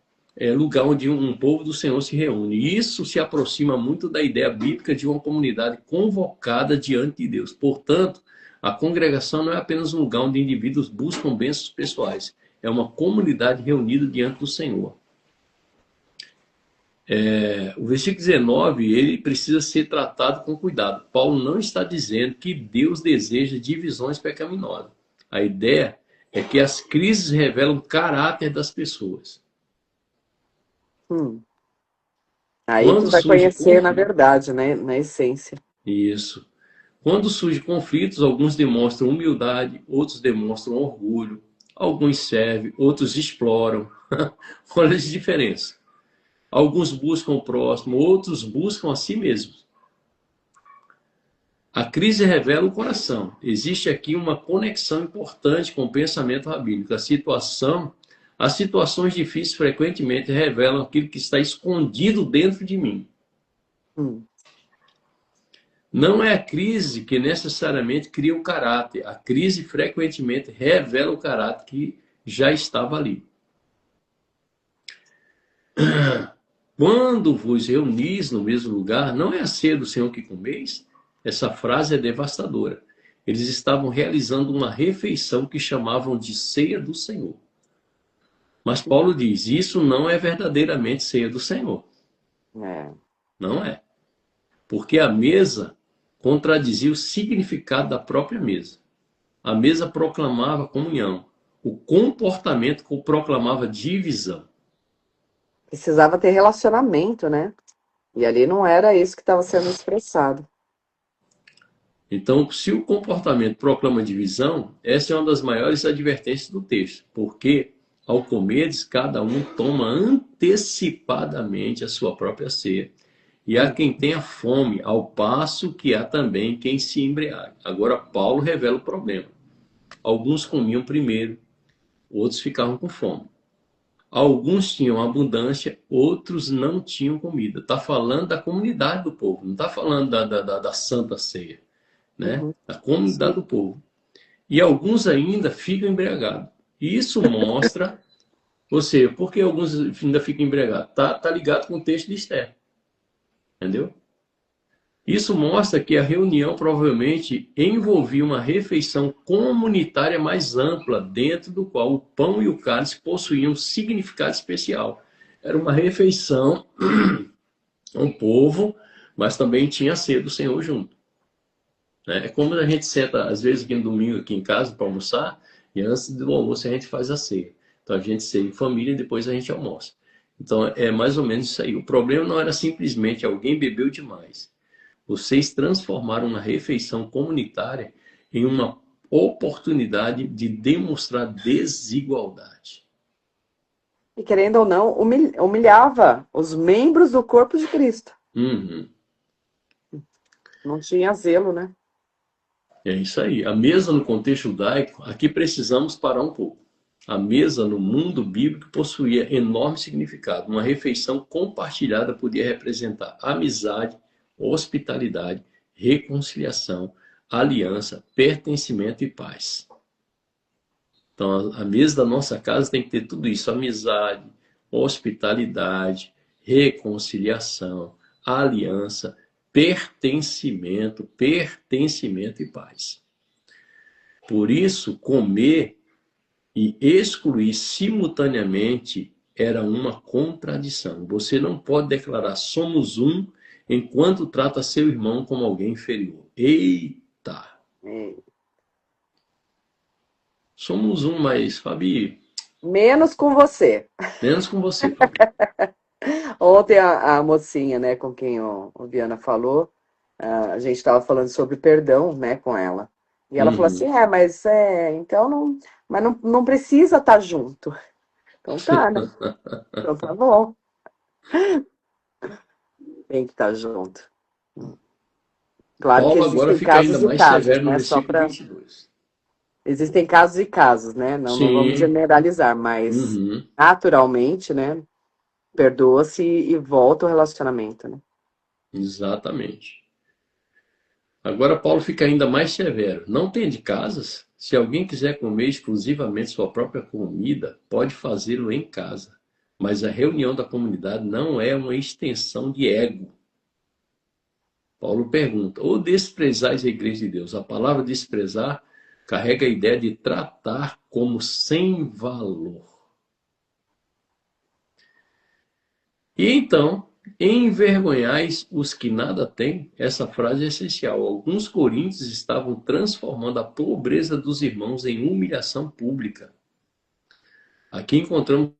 lugar onde um povo do Senhor se reúne. E isso se aproxima muito da ideia bíblica de uma comunidade convocada diante de Deus. Portanto, a congregação não é apenas um lugar onde indivíduos buscam bênçãos pessoais, é uma comunidade reunida diante do Senhor. O versículo 19, ele precisa ser tratado com cuidado. Paulo não está dizendo que Deus deseja divisões pecaminosas. A ideia é que as crises revelam o caráter das pessoas. Aí Quando tu vai surge conhecer na conflito, verdade, né? Na essência. isso. Quando surgem conflitos, alguns demonstram humildade, outros demonstram orgulho, alguns servem, outros exploram. Olha as diferenças. Alguns buscam o próximo, outros buscam a si mesmos. A crise revela o coração. Existe aqui uma conexão importante com o pensamento rabínico. As situações difíceis frequentemente revelam aquilo que está escondido dentro de mim. Não é a crise que necessariamente cria o caráter. A crise frequentemente revela o caráter que já estava ali. Quando vos reunis no mesmo lugar, não é a ceia do Senhor que comeis? Essa frase é devastadora. Eles estavam realizando uma refeição que chamavam de ceia do Senhor. Mas Paulo diz, isso não é verdadeiramente ceia do Senhor. Não é. Porque a mesa contradizia o significado da própria mesa. A mesa proclamava comunhão. O comportamento proclamava divisão. Precisava ter relacionamento, né? E ali não era isso que estava sendo expressado. Então, se o comportamento proclama divisão, essa é uma das maiores advertências do texto. Porque, ao comeres, cada um toma antecipadamente a sua própria ceia. E há quem tenha fome, ao passo que há também quem se embriague. Agora, Paulo revela o problema. Alguns comiam primeiro, outros ficavam com fome. Alguns tinham abundância, outros não tinham comida. Está falando da comunidade do povo, não está falando da Santa Ceia, né? Da comunidade do povo. E alguns ainda ficam embriagados. Isso mostra, ou seja, por que alguns ainda ficam embriagados? Tá ligado com o texto de Esther. Entendeu? Isso mostra que a reunião provavelmente envolvia uma refeição comunitária mais ampla, dentro do qual o pão e o cálice possuíam um significado especial. Era uma refeição, um povo, mas também tinha a ceia do Senhor junto. É como a gente senta, às vezes, aqui no domingo, aqui em casa, para almoçar, e antes do almoço a gente faz a ceia. Então a gente ceia em família e depois a gente almoça. Então é mais ou menos isso aí. O problema não era simplesmente alguém bebeu demais. Vocês transformaram uma refeição comunitária em uma oportunidade de demonstrar desigualdade. E querendo ou não, humilhava os membros do corpo de Cristo. Não tinha zelo, né? É isso aí. A mesa no contexto judaico, aqui precisamos parar um pouco. A mesa no mundo bíblico possuía enorme significado. Uma refeição compartilhada podia representar amizade, hospitalidade, reconciliação, aliança, pertencimento e paz. Então, a mesa da nossa casa tem que ter tudo isso: amizade, hospitalidade, reconciliação, aliança, pertencimento e paz. Por isso, comer e excluir simultaneamente era uma contradição. Você não pode declarar somos um enquanto trata seu irmão como alguém inferior. Eita! É. Somos um, mas, Fabi, Menos com você. menos com você, Fabi. Ontem a mocinha, né, com quem o Viana falou, a gente estava falando sobre perdão, né, com ela. E ela falou assim, Uhum. mas então não, mas não precisa estar junto. Então tá, né? Então tá bom, tem que estar junto. Claro que Paulo agora existem fica ainda casos e mais casos, severo no né? Só versículo para 22. existem casos e casos, né? Não vamos Sim. generalizar, mas Uhum. naturalmente, né? Perdoa-se e volta o relacionamento, né? Exatamente. Agora Paulo fica ainda mais severo. Não tem de casas? Se alguém quiser comer exclusivamente sua própria comida, pode fazê-lo em casa. Mas a reunião da comunidade não é uma extensão de ego. Paulo pergunta: ou desprezais a igreja de Deus? A palavra desprezar carrega a ideia de tratar como sem valor. E então, envergonhais os que nada têm? Essa frase é essencial. Alguns coríntios estavam transformando a pobreza dos irmãos em humilhação pública. Aqui encontramos.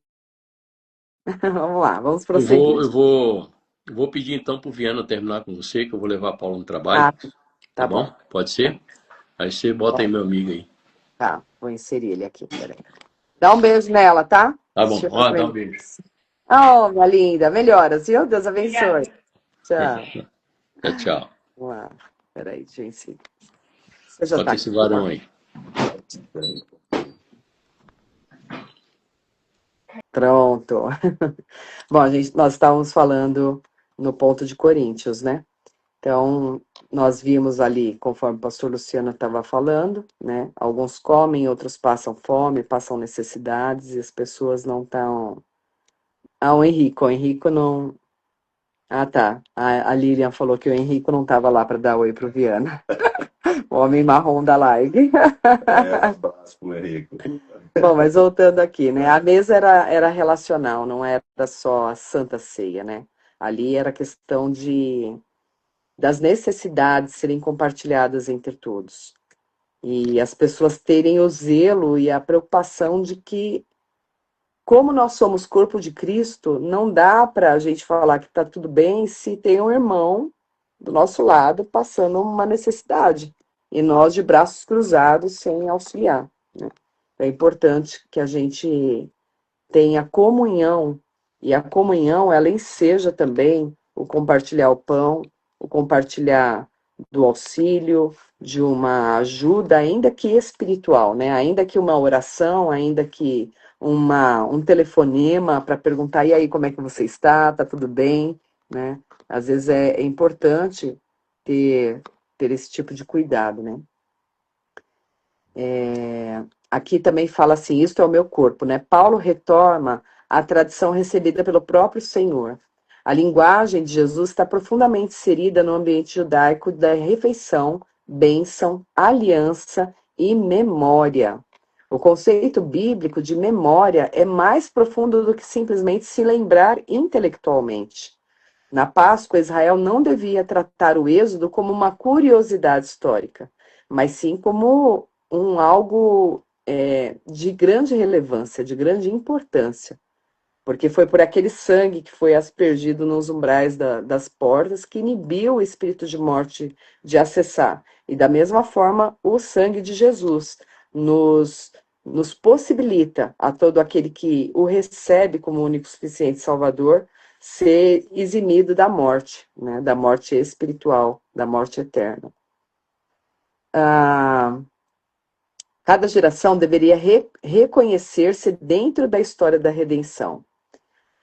Vamos lá, vamos Eu vou, prosseguir. eu vou, eu vou pedir então para o Viana terminar com você, que eu vou levar a Paulo no trabalho, Ah, tá tá bom? bom. Pode Tá ser? Aí você bota aí bom. meu amigo aí. Tá, vou inserir ele aqui, peraí. Dá um beijo nela, tá? Tá bom, Deixa eu ver ó, como dá um ele. beijo. Oh, minha linda, melhoras, viu? Deus abençoe. Tchau. Tchau, tchau. Vamos lá. Peraí, deixa eu inserir. Você já Bota tá esse aqui, varão tá? aí. Peraí. Pronto. Bom, nós estávamos falando no ponto de Coríntios, né? Então, nós vimos ali, conforme o pastor Luciano estava falando, né? Alguns comem, outros passam fome, passam necessidades, e as pessoas não estão. Ah, o Henrico não. Ah, tá. A Lilian falou que o Henrico não estava lá para dar oi pro Viana. O homem marrom da live. Abraço pro Henrique. Bom, mas voltando aqui, né? A mesa era relacional, não era só a Santa Ceia, né? Ali era questão das necessidades serem compartilhadas entre todos. E as pessoas terem o zelo e a preocupação de que, como nós somos corpo de Cristo, não dá para a gente falar que está tudo bem se tem um irmão do nosso lado passando uma necessidade e nós de braços cruzados sem auxiliar, né? É importante que a gente tenha comunhão, e a comunhão ela enseja também o compartilhar o pão, o compartilhar do auxílio, de uma ajuda, ainda que espiritual, né? Ainda que uma oração, ainda que um telefonema para perguntar, e aí, como é que você está? Tá tudo bem? Né? Às vezes é importante ter, ter esse tipo de cuidado, né? Aqui também fala assim, isto é o meu corpo, né? Paulo retoma a tradição recebida pelo próprio Senhor. A linguagem de Jesus está profundamente inserida no ambiente judaico da refeição, bênção, aliança e memória. O conceito bíblico de memória é mais profundo do que simplesmente se lembrar intelectualmente. Na Páscoa, Israel não devia tratar o êxodo como uma curiosidade histórica, mas sim como algo de grande relevância, de grande importância, porque foi por aquele sangue que foi aspergido nos umbrais das portas que inibiu o espírito de morte de acessar. E da mesma forma, o sangue de Jesus nos possibilita a todo aquele que o recebe como único e suficiente Salvador ser eximido da morte, né, da morte espiritual, da morte eterna. Cada geração deveria reconhecer-se dentro da história da redenção.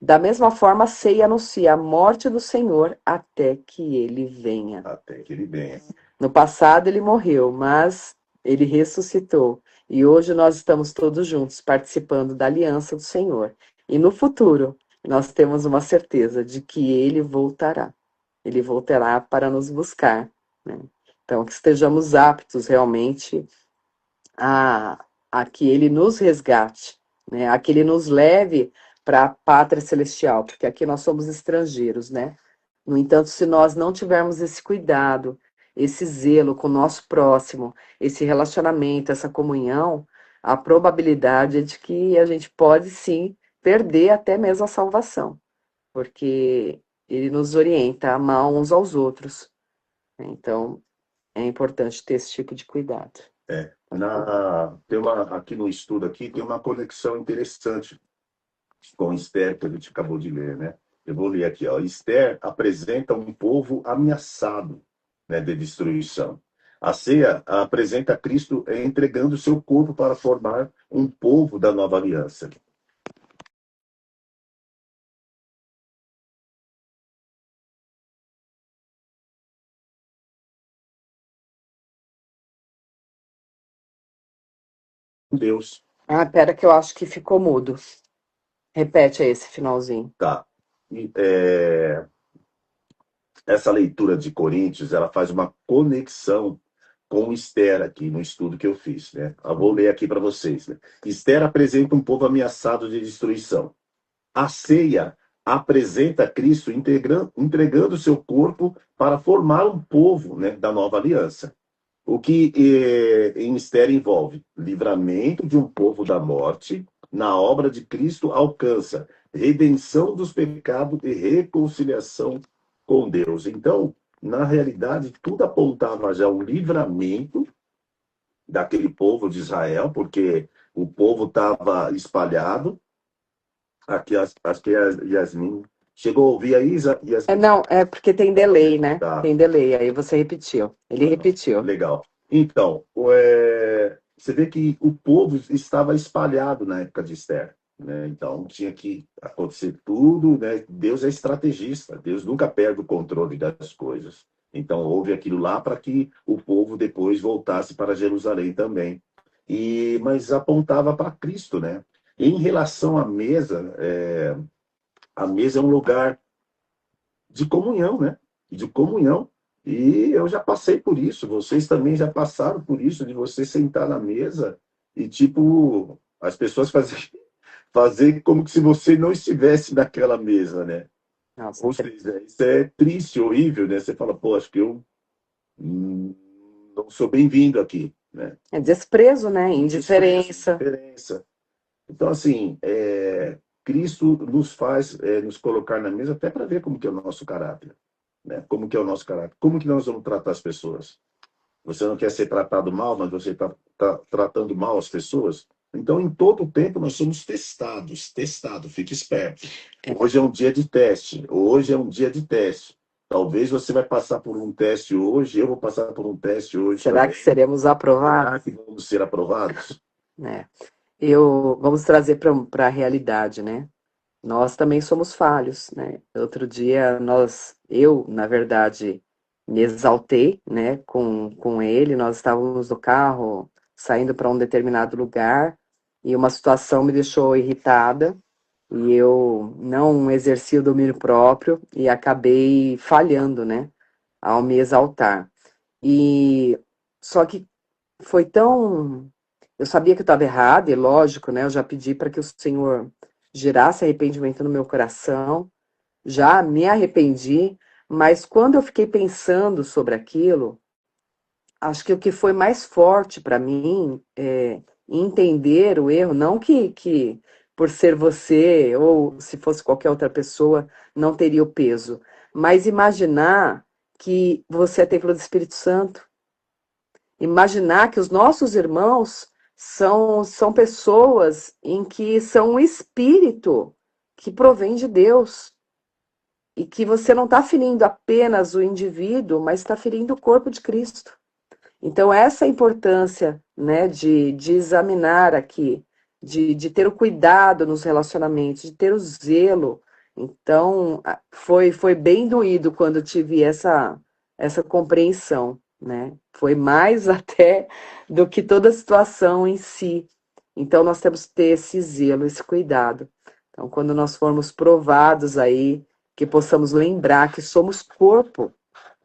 Da mesma forma, a ceia anuncia a morte do Senhor até que ele venha. Até que ele venha. No passado ele morreu, mas ele ressuscitou. E hoje nós estamos todos juntos participando da aliança do Senhor. E no futuro, nós temos uma certeza de que ele voltará. Ele voltará para nos buscar, né? Então, que estejamos aptos realmente a a que ele nos resgate, né? A que ele nos leve para a pátria celestial, porque aqui nós somos estrangeiros, né? No entanto, se nós não tivermos esse cuidado, esse zelo com o nosso próximo, esse relacionamento, essa comunhão, a probabilidade é de que a gente pode sim perder até mesmo a salvação, porque ele nos orienta a amar uns aos outros. Então, é importante ter esse tipo de cuidado. Aqui no estudo aqui tem uma conexão interessante com Esther, que a gente acabou de ler, né? Eu vou ler aqui, ó. Esther apresenta um povo ameaçado, né, de destruição. A ceia apresenta Cristo entregando seu corpo para formar um povo da nova aliança. Deus. Ah, pera que eu acho que ficou mudo. Repete aí esse finalzinho. Tá. Essa leitura de Coríntios, ela faz uma conexão com Esther aqui no estudo que eu fiz, né? Eu vou ler aqui para vocês, né? Esther apresenta um povo ameaçado de destruição. A ceia apresenta Cristo entregando seu corpo para formar um povo, né, da nova aliança. O que em Esther envolve livramento de um povo da morte, na obra de Cristo alcança redenção dos pecados e reconciliação com Deus. Então, na realidade, tudo apontava já o livramento daquele povo de Israel, porque o povo estava espalhado. Aqui, acho que a Yasmin chegou a ouvir aí, Yasmin? Não, é porque tem delay, né? Tá. Tem delay, aí você repetiu. Ele repetiu. Legal. Então, você vê que o povo estava espalhado na época de Esther, né? Então, tinha que acontecer tudo, né? Deus é estrategista, Deus nunca perde o controle das coisas. Então, houve aquilo lá para que o povo depois voltasse para Jerusalém também. Mas apontava para Cristo, né? Em relação à mesa, a mesa é um lugar de comunhão, né? De comunhão. E eu já passei por isso, vocês também já passaram por isso, de você sentar na mesa e, tipo, as pessoas fazer como se você não estivesse naquela mesa, né? Nossa, Ou seja, isso é triste, horrível, né? Você fala, pô, acho que eu não sou bem-vindo aqui, né? é desprezo, né? Indiferença. Indiferença. Então, assim, Cristo nos faz nos colocar na mesa até para ver como que é o nosso caráter, né? Como que é o nosso caráter, como que nós vamos tratar as pessoas. Você não quer ser tratado mal, mas você está tratando mal as pessoas. Então, em todo o tempo, nós somos testados, fique esperto. Hoje é um dia de teste, Talvez você vai passar por um teste hoje, eu vou passar por um teste hoje. Será também. que seremos aprovados? Será que vamos ser aprovados? Vamos trazer para a realidade, né? Nós também somos falhos, né? Outro dia eu, na verdade, me exaltei, né, com ele. Nós estávamos no carro saindo para um determinado lugar e uma situação me deixou irritada e eu não exerci o domínio próprio e acabei falhando, né, ao me exaltar. E só que foi tão. Eu sabia que eu estava errada, e lógico, né? Eu já pedi para que o Senhor gerasse arrependimento no meu coração, já me arrependi, mas quando eu fiquei pensando sobre aquilo, acho que o que foi mais forte para mim é entender o erro, não que por ser você ou se fosse qualquer outra pessoa não teria o peso, mas imaginar que você é templo do Espírito Santo. Imaginar que os nossos irmãos são pessoas em que são um espírito que provém de Deus. E que você não está ferindo apenas o indivíduo, mas está ferindo o corpo de Cristo. Então, essa é a importância, né, de examinar aqui, de ter o cuidado nos relacionamentos, de ter o zelo. Então, foi bem doído quando eu tive essa compreensão, né? Foi mais até do que toda a situação em si. Então, nós temos que ter esse zelo, esse cuidado. Então, quando nós formos provados aí, que possamos lembrar que somos corpo,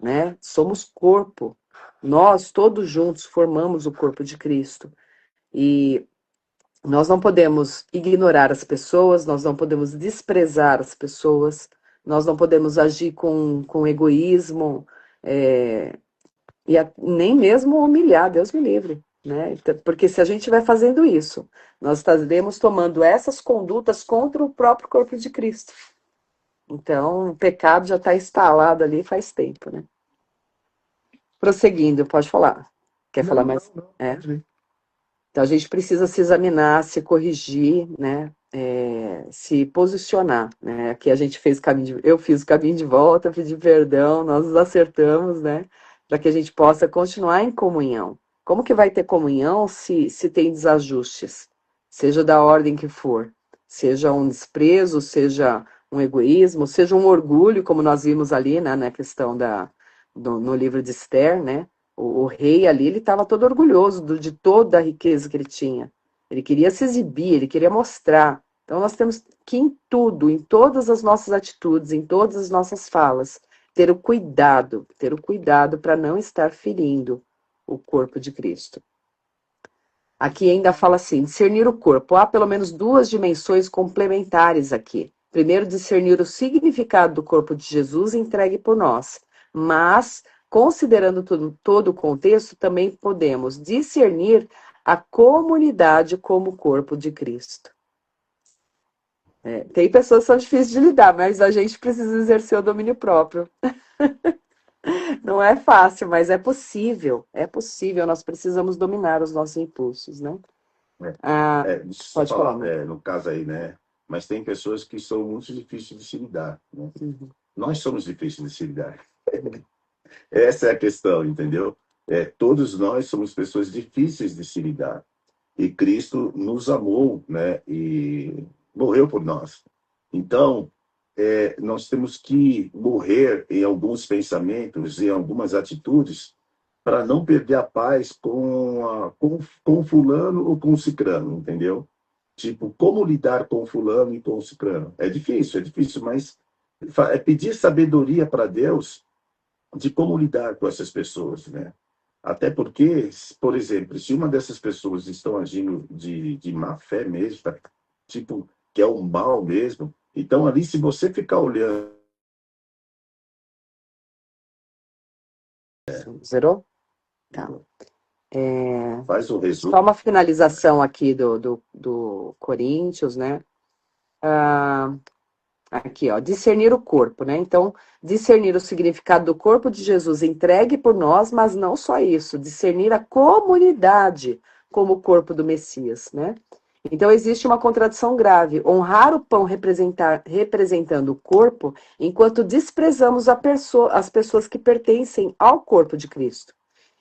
né? Somos corpo. Nós, todos juntos, formamos o corpo de Cristo. E Nós não podemos ignorar as pessoas, nós não podemos desprezar as pessoas, nós não podemos agir com egoísmo, nem mesmo humilhar, Deus me livre, né? Porque se a gente estiver fazendo isso, nós estaremos tomando essas condutas contra o próprio corpo de Cristo. Então, o pecado já está instalado ali faz tempo, né? Prosseguindo, pode falar. Quer falar mais? Não, É. pode ir. Então, a gente precisa se examinar, se corrigir, né? Se posicionar, né? Aqui a gente fez eu fiz o caminho de volta, pedi perdão, nós nos acertamos, né? Para que a gente possa continuar em comunhão. Como que vai ter comunhão se tem desajustes? Seja da ordem que for. Seja um desprezo, seja um egoísmo, seja um orgulho, como nós vimos ali, né? Na questão no livro de Esther, né? O rei ali, ele estava todo orgulhoso de toda a riqueza que ele tinha. Ele queria se exibir, ele queria mostrar. Então, nós temos que, em tudo, em todas as nossas atitudes, em todas as nossas falas, ter o cuidado para não estar ferindo o corpo de Cristo. Aqui ainda fala assim, discernir o corpo. Há pelo menos duas dimensões complementares aqui. Primeiro, discernir o significado do corpo de Jesus entregue por nós. Mas, considerando todo o contexto, também podemos discernir a comunidade como corpo de Cristo. Tem pessoas que são difíceis de lidar, mas a gente precisa exercer o domínio próprio. Não é fácil, mas é possível. É possível, nós precisamos dominar os nossos impulsos, né? Deixa eu Pode só falar, falar, no caso aí, né? Mas tem pessoas que são muito difíceis de se lidar, né? Uhum. Nós somos difíceis de se lidar. Essa é a questão, entendeu? Todos nós somos pessoas difíceis de se lidar. E Cristo nos amou, né? E morreu por nós. Então, nós temos que morrer em alguns pensamentos, em algumas atitudes, para não perder a paz com fulano ou com cicrano, entendeu? Tipo, como lidar com fulano e com cicrano? É difícil, mas é pedir sabedoria para Deus de como lidar com essas pessoas, né? Até porque, por exemplo, se uma dessas pessoas estão agindo de má fé mesmo, tá? Tipo, que é o mal mesmo, então ali, se você ficar olhando... Zerou? Tá. Faz o resumo. Só uma finalização aqui do Coríntios, né? Aqui, ó, discernir o corpo, né? Então, discernir o significado do corpo de Jesus entregue por nós, mas não só isso, discernir a comunidade como o corpo do Messias, né? Então, existe uma contradição grave. Honrar o pão representando o corpo, enquanto desprezamos as pessoas que pertencem ao corpo de Cristo.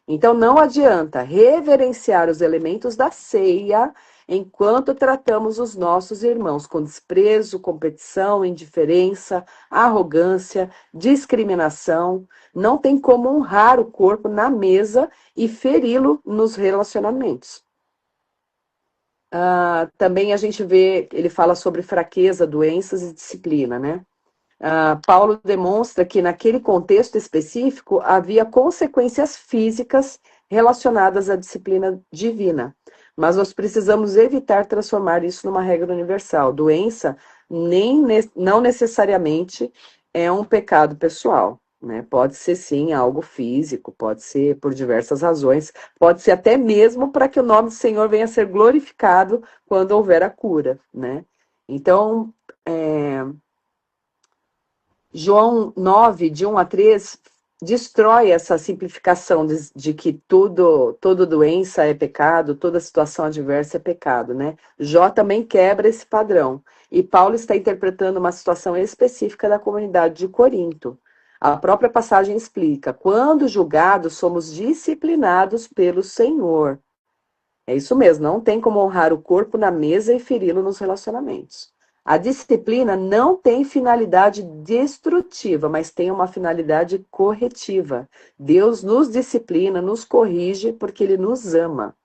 Então, não adianta reverenciar os elementos da ceia enquanto tratamos os nossos irmãos com desprezo, competição, indiferença, arrogância, discriminação. Não tem como honrar o corpo na mesa e feri-lo nos relacionamentos. Também a gente vê, ele fala sobre fraqueza, doenças e disciplina, né? Paulo demonstra que naquele contexto específico havia consequências físicas relacionadas à disciplina divina. Mas nós precisamos evitar transformar isso numa regra universal. Doença não necessariamente é um pecado pessoal, né? Pode ser sim algo físico, pode ser por diversas razões, pode ser até mesmo para que o nome do Senhor venha a ser glorificado quando houver a cura, né? Então, João 9, de 1 a 3, destrói essa simplificação de que toda doença é pecado, toda situação adversa é pecado, né? Jó também quebra esse padrão. E Paulo está interpretando uma situação específica da comunidade de Corinto. A própria passagem explica: quando julgados, somos disciplinados pelo Senhor. É isso mesmo, não tem como honrar o corpo na mesa e feri-lo nos relacionamentos. A disciplina não tem finalidade destrutiva, mas tem uma finalidade corretiva. Deus nos disciplina, nos corrige, porque Ele nos ama.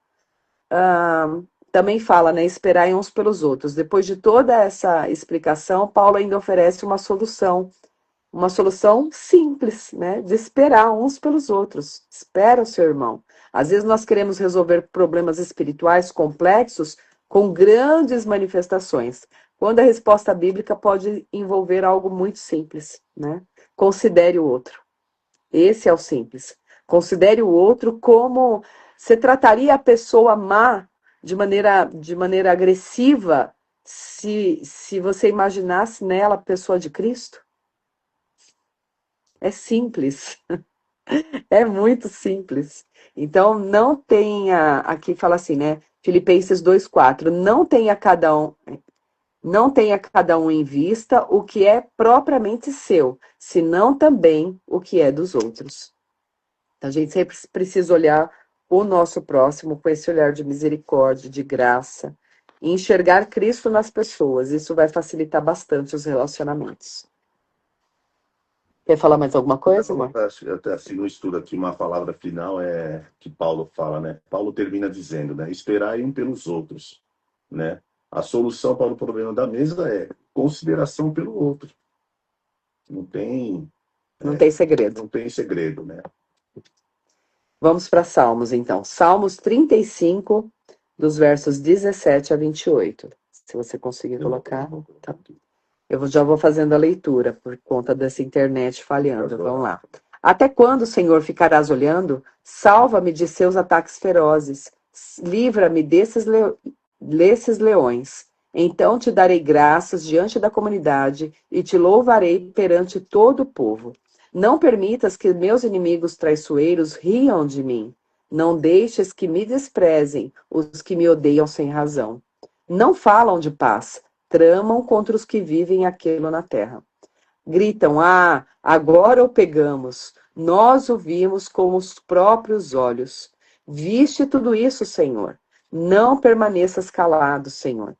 Também fala, né, esperar uns pelos outros. Depois de toda essa explicação, Paulo ainda oferece uma solução simples, né, de esperar uns pelos outros. Espera o seu irmão. Às vezes nós queremos resolver problemas espirituais complexos com grandes manifestações, quando a resposta bíblica pode envolver algo muito simples, né? Considere o outro. Esse é o simples. Considere o outro como você trataria a pessoa má de maneira agressiva se você imaginasse nela a pessoa de Cristo? É simples. É muito simples. Então, não tenha, aqui fala assim, né? Filipenses 2:4, não tenha cada um em vista o que é propriamente seu, senão também o que é dos outros. A gente sempre precisa olhar o nosso próximo com esse olhar de misericórdia, de graça, e enxergar Cristo nas pessoas. Isso vai facilitar bastante os relacionamentos. Quer falar mais alguma coisa, amor? Até assim, no estudo aqui, uma palavra final é que Paulo fala, né? Paulo termina dizendo, né? Esperai um pelos outros, né? A solução para o problema da mesa é consideração pelo outro. Não tem segredo. Não tem segredo, né? Vamos para Salmos, então. Salmos 35, dos versos 17 a 28. Se você conseguir colocar. Tá. Eu já vou fazendo a leitura, por conta dessa internet falhando. Vamos lá. Até quando, Senhor, ficarás olhando? Salva-me de seus ataques ferozes. Livra-me desses leões. Então te darei graças diante da comunidade e te louvarei perante todo o povo. Não permitas que meus inimigos traiçoeiros riam de mim. Não deixes que me desprezem os que me odeiam sem razão. Não falam de paz, tramam contra os que vivem aquilo na terra. Gritam, agora o pegamos. Nós o vimos com os próprios olhos. Viste tudo isso, Senhor. Não permaneças calado, Senhor.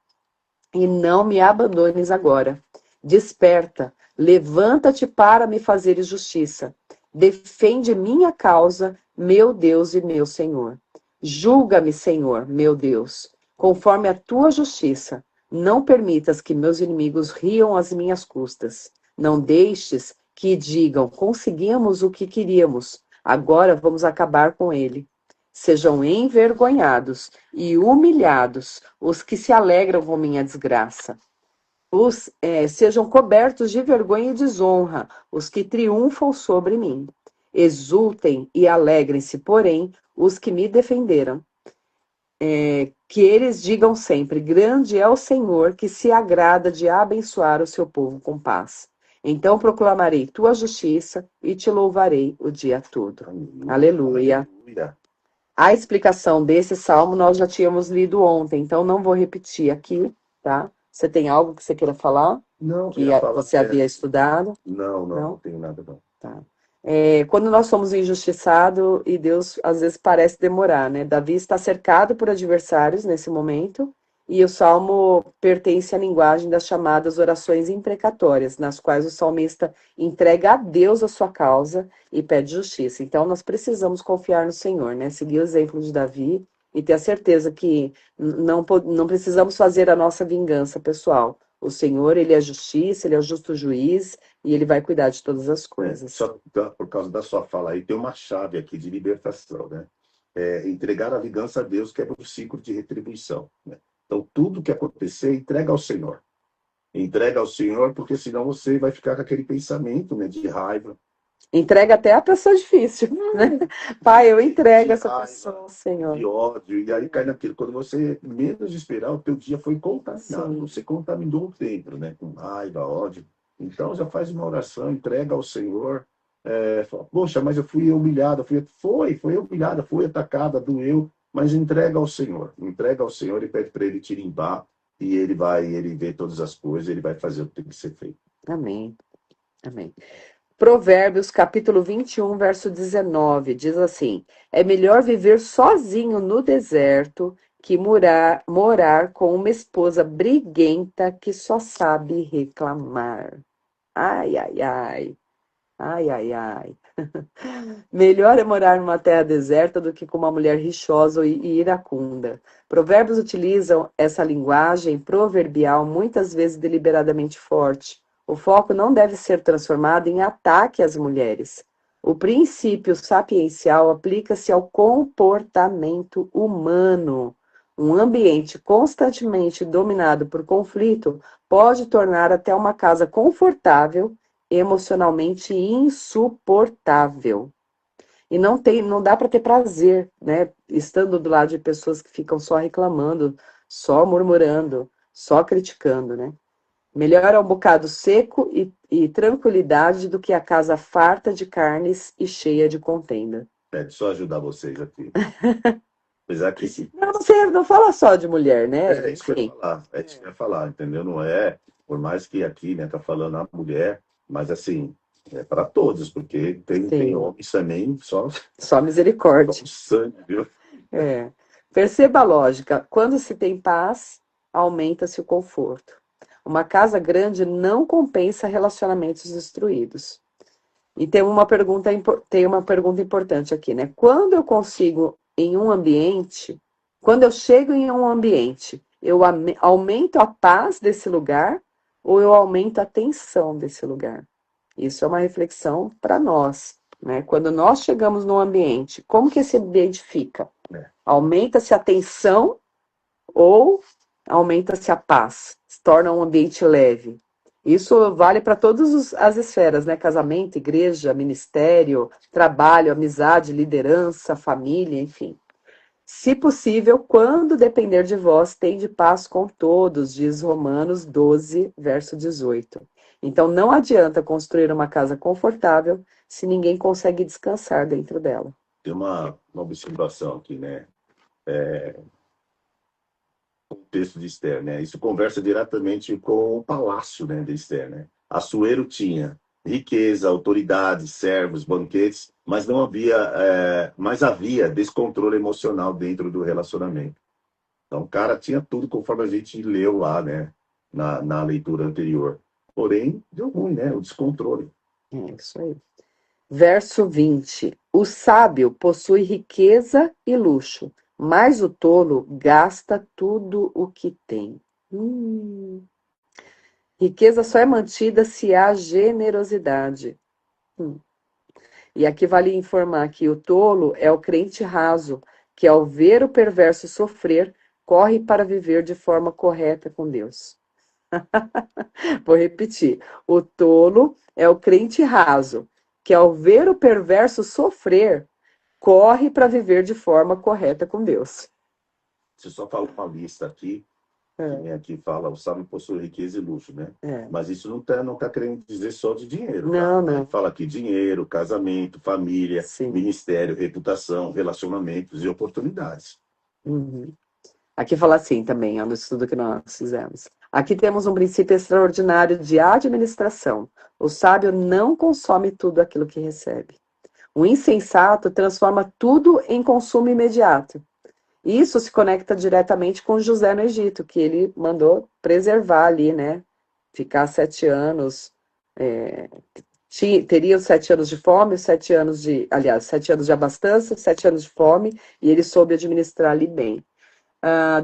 E não me abandones agora. Desperta, levanta-te para me fazeres justiça. Defende minha causa, meu Deus e meu Senhor. Julga-me, Senhor, meu Deus, conforme a tua justiça. Não permitas que meus inimigos riam às minhas custas. Não deixes que digam, conseguimos o que queríamos, agora vamos acabar com ele. Sejam envergonhados e humilhados os que se alegram com minha desgraça. Sejam cobertos de vergonha e desonra os que triunfam sobre mim. Exultem e alegrem-se, porém, os que me defenderam. Que eles digam sempre, grande é o Senhor que se agrada de abençoar o seu povo com paz. Então proclamarei tua justiça e te louvarei o dia todo. Aleluia. A explicação desse salmo nós já tínhamos lido ontem, então não vou repetir aqui, tá? Você tem algo que você queira falar? Não, que você havia estudado? Não tenho nada, não. Tá. Quando nós somos injustiçados, e Deus às vezes parece demorar, né? Davi está cercado por adversários nesse momento, e o salmo pertence à linguagem das chamadas orações imprecatórias, nas quais o salmista entrega a Deus a sua causa e pede justiça. Então nós precisamos confiar no Senhor, né? Seguir o exemplo de Davi e ter a certeza que não precisamos fazer a nossa vingança pessoal. O Senhor, Ele é justiça, Ele é o justo juiz, e Ele vai cuidar de todas as coisas. Só por causa da sua fala aí, tem uma chave aqui de libertação, né? Entregar a vingança a Deus, que é o ciclo de retribuição, né? Então, tudo que acontecer, entrega ao Senhor. Entrega ao Senhor, porque senão você vai ficar com aquele pensamento, né, de raiva. Entrega até a pessoa difícil, né? Pai, eu entrego essa pessoa ao Senhor. De ódio, e aí cai naquilo. Quando você menos esperar, o teu dia foi contaminado. Sim. Você contaminou o templo, né? Com raiva, ódio. Então, já faz uma oração, entrega ao Senhor. Fala, poxa, mas eu fui humilhada. Foi humilhada, foi atacada, doeu. Mas entrega ao Senhor. Entrega ao Senhor e pede para Ele te limpar. E Ele vê todas as coisas, Ele vai fazer o que tem que ser feito. Amém. Amém. Provérbios, capítulo 21, verso 19, diz assim: é melhor viver sozinho no deserto que morar com uma esposa briguenta que só sabe reclamar. Ai, ai, ai. Ai, ai, ai. Melhor é morar numa terra deserta do que com uma mulher rixosa e iracunda. Provérbios utilizam essa linguagem proverbial muitas vezes deliberadamente forte. O foco não deve ser transformado em ataque às mulheres. O princípio sapiencial aplica-se ao comportamento humano. Um ambiente constantemente dominado por conflito pode tornar até uma casa confortável emocionalmente insuportável. E não dá para ter prazer, né? Estando do lado de pessoas que ficam só reclamando, só murmurando, só criticando, né? Melhor é um bocado seco e tranquilidade do que a casa farta de carnes e cheia de contenda. Só ajudar vocês aqui. Apesar que Não sei, não fala só de mulher, né? é isso que eu ia Enfim. falar, é isso que eu ia falar, entendeu? Não é, por mais que aqui, né, tá falando a mulher, mas assim, é para todos, porque tem Sim, homens também só misericórdia. só sangue, viu? É. Perceba a lógica. Quando se tem paz, aumenta-se o conforto. Uma casa grande não compensa relacionamentos destruídos. E tem uma pergunta importante aqui, né? Quando eu consigo em um ambiente, quando eu chego em um ambiente, eu aumento a paz desse lugar ou eu aumento a tensão desse lugar? Isso é uma reflexão para nós, né? Quando nós chegamos num ambiente, como que esse ambiente fica? É. Aumenta-se a tensão ou aumenta-se a paz? Se torna um ambiente leve? Isso vale para todas as esferas, né? Casamento, igreja, ministério, trabalho, amizade, liderança, família, enfim. Se possível, quando depender de vós, tende paz com todos, diz Romanos 12, verso 18. Então, não adianta construir uma casa confortável se ninguém consegue descansar dentro dela. Tem uma observação aqui, né? O texto de Esther, né? Isso conversa diretamente com o palácio, né, de Esther, né? Assuero tinha riqueza, autoridade, servos, banquetes, mas não havia, mas havia descontrole emocional dentro do relacionamento. Então, o cara tinha tudo conforme a gente leu lá, né, na leitura anterior. Porém, deu ruim, né? O descontrole. É isso aí. Verso 20. O sábio possui riqueza e luxo, mas o tolo gasta tudo o que tem. Riqueza só é mantida se há generosidade. E aqui vale informar que o tolo é o crente raso, que ao ver o perverso sofrer, corre para viver de forma correta com Deus. Vou repetir. O tolo é o crente raso, que ao ver o perverso sofrer, corre para viver de forma correta com Deus. Você só fala uma lista aqui, que aqui fala, o sábio possui riqueza e luxo, né? É. Mas isso não tá querendo dizer só de dinheiro, tá? Não, não. Aí fala aqui dinheiro, casamento, família, Sim. ministério, reputação, relacionamentos e oportunidades. Uhum. Aqui fala assim também, no estudo que nós fizemos. Aqui temos um princípio extraordinário de administração. O sábio não consome tudo aquilo que recebe. O insensato transforma tudo em consumo imediato. Isso se conecta diretamente com José no Egito, que ele mandou preservar ali, né? Ficar 7 anos. Teria os 7 anos de fome, os 7 anos 7 anos de abastança, 7 anos de fome, e ele soube administrar ali bem.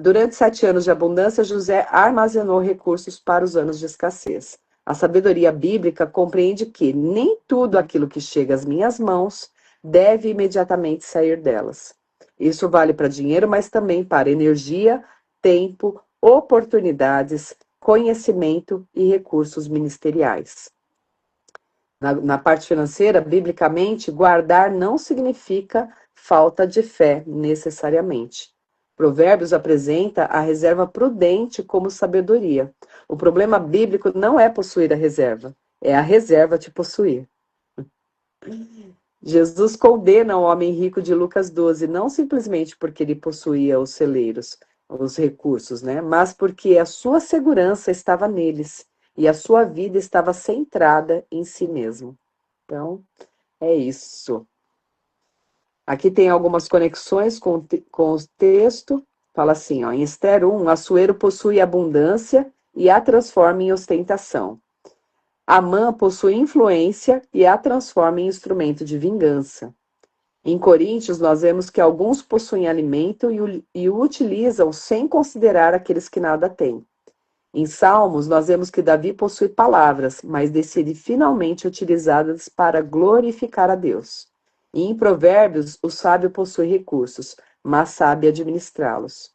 Durante 7 anos de abundância, José armazenou recursos para os anos de escassez. A sabedoria bíblica compreende que nem tudo aquilo que chega às minhas mãos deve imediatamente sair delas. Isso vale para dinheiro, mas também para energia, tempo, oportunidades, conhecimento e recursos ministeriais. Na parte financeira, biblicamente, guardar não significa falta de fé, necessariamente. Provérbios apresenta a reserva prudente como sabedoria. O problema bíblico não é possuir a reserva, é a reserva te possuir. Jesus condena o homem rico de Lucas 12, não simplesmente porque ele possuía os celeiros, os recursos, né? Mas porque a sua segurança estava neles e a sua vida estava centrada em si mesmo. Então, é isso. Aqui tem algumas conexões com o texto. Fala assim, ó, em Esther 1, Assuero possui abundância e a transforma em ostentação. Amã possui influência e a transforma em instrumento de vingança. Em Coríntios, nós vemos que alguns possuem alimento e o utilizam sem considerar aqueles que nada têm. Em Salmos, nós vemos que Davi possui palavras, mas decide finalmente utilizá-las para glorificar a Deus. E em Provérbios, o sábio possui recursos, mas sabe administrá-los.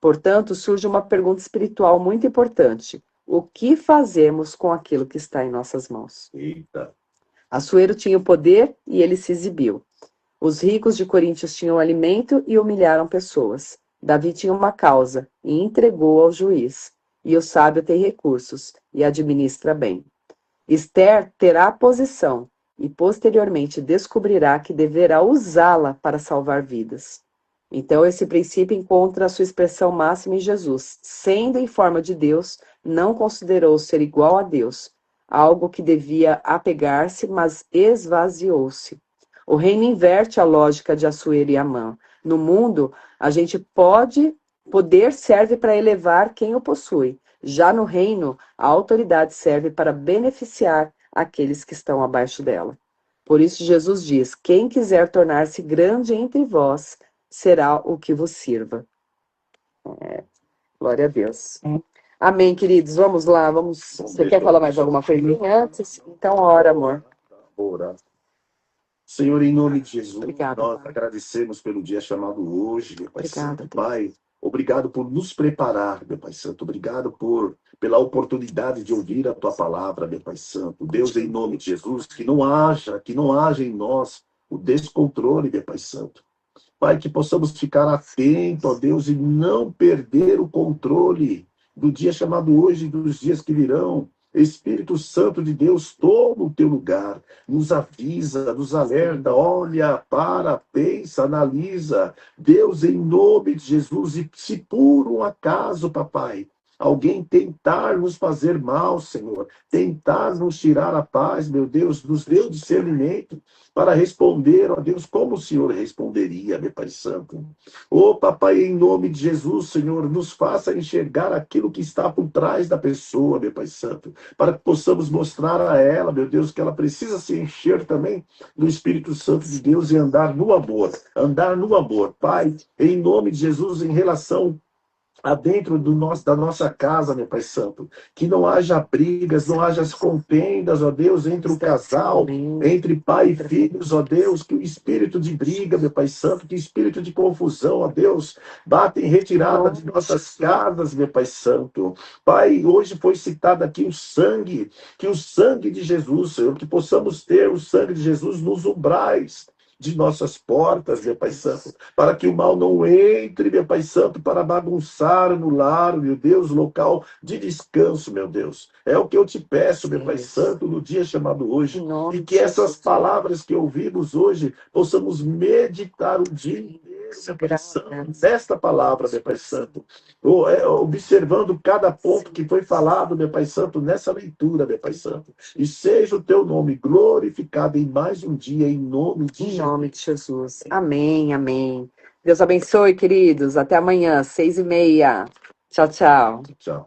Portanto, surge uma pergunta espiritual muito importante. O que fazemos com aquilo que está em nossas mãos? Eita. Assuero tinha o poder e ele se exibiu. Os ricos de Coríntios tinham alimento e humilharam pessoas. Davi tinha uma causa e entregou ao juiz. E o sábio tem recursos e administra bem. Esther terá posição e posteriormente descobrirá que deverá usá-la para salvar vidas. Então, esse princípio encontra a sua expressão máxima em Jesus. Sendo em forma de Deus, não considerou ser igual a Deus, algo que devia apegar-se, mas esvaziou-se. O reino inverte a lógica de Assuero e Amã. No mundo, a gente poder serve para elevar quem o possui. Já no reino, a autoridade serve para beneficiar aqueles que estão abaixo dela. Por isso Jesus diz, quem quiser tornar-se grande entre vós, será o que vos sirva. Glória a Deus. Amém, queridos. Vamos lá. Você quer falar mais alguma coisinha antes? Então, ora, amor. Orar. Senhor, em nome de Jesus, Obrigada, nós Pai. agradecemos pelo dia chamado hoje, meu Pai Obrigada, Santo. Deus. Pai, obrigado por nos preparar, meu Pai Santo. Obrigado pela oportunidade de ouvir a Tua palavra, meu Pai Santo. Deus, em nome de Jesus, que não haja em nós o descontrole, meu Pai Santo. Pai, que possamos ficar atentos, ó Deus, e não perder o controle do dia chamado hoje e dos dias que virão. Espírito Santo de Deus, toma o teu lugar, nos avisa, nos alerta, olha, para, pensa, analisa. Deus, em nome de Jesus, e se por um acaso, papai, alguém tentar nos fazer mal, Senhor, tentar nos tirar a paz, meu Deus, nos dê o discernimento para responder, ó Deus, como o Senhor responderia, meu Pai Santo. Ô, papai, em nome de Jesus, Senhor, nos faça enxergar aquilo que está por trás da pessoa, meu Pai Santo, para que possamos mostrar a ela, meu Deus, que ela precisa se encher também do Espírito Santo de Deus e andar no amor. Andar no amor. Pai, em nome de Jesus, em relação dentro da nossa casa, meu Pai Santo, que não haja brigas, não haja as contendas, ó Deus, entre o casal, entre pai e filhos, ó Deus, que o espírito de briga, meu Pai Santo, que o espírito de confusão, ó Deus, bata em retirada de nossas casas, meu Pai Santo. Pai, hoje foi citado aqui que o sangue de Jesus, Senhor, que possamos ter o sangue de Jesus nos umbrais de nossas portas, meu Pai Santo, para que o mal não entre, meu Pai Santo, para bagunçar no lar, meu Deus, local de descanso, meu Deus. É o que eu te peço, meu Pai Santo, no dia chamado hoje, e que essas palavras que ouvimos hoje, possamos meditar o dia inteiro, meu Pai Santo, nesta palavra, meu Pai Santo, observando cada ponto que foi falado, meu Pai Santo, nessa leitura, meu Pai Santo. E seja o teu nome glorificado em mais um dia, em nome de Jesus. Em nome de Jesus. Amém, amém. Deus abençoe, queridos. Até amanhã, 6:30. Tchau, tchau. Tchau.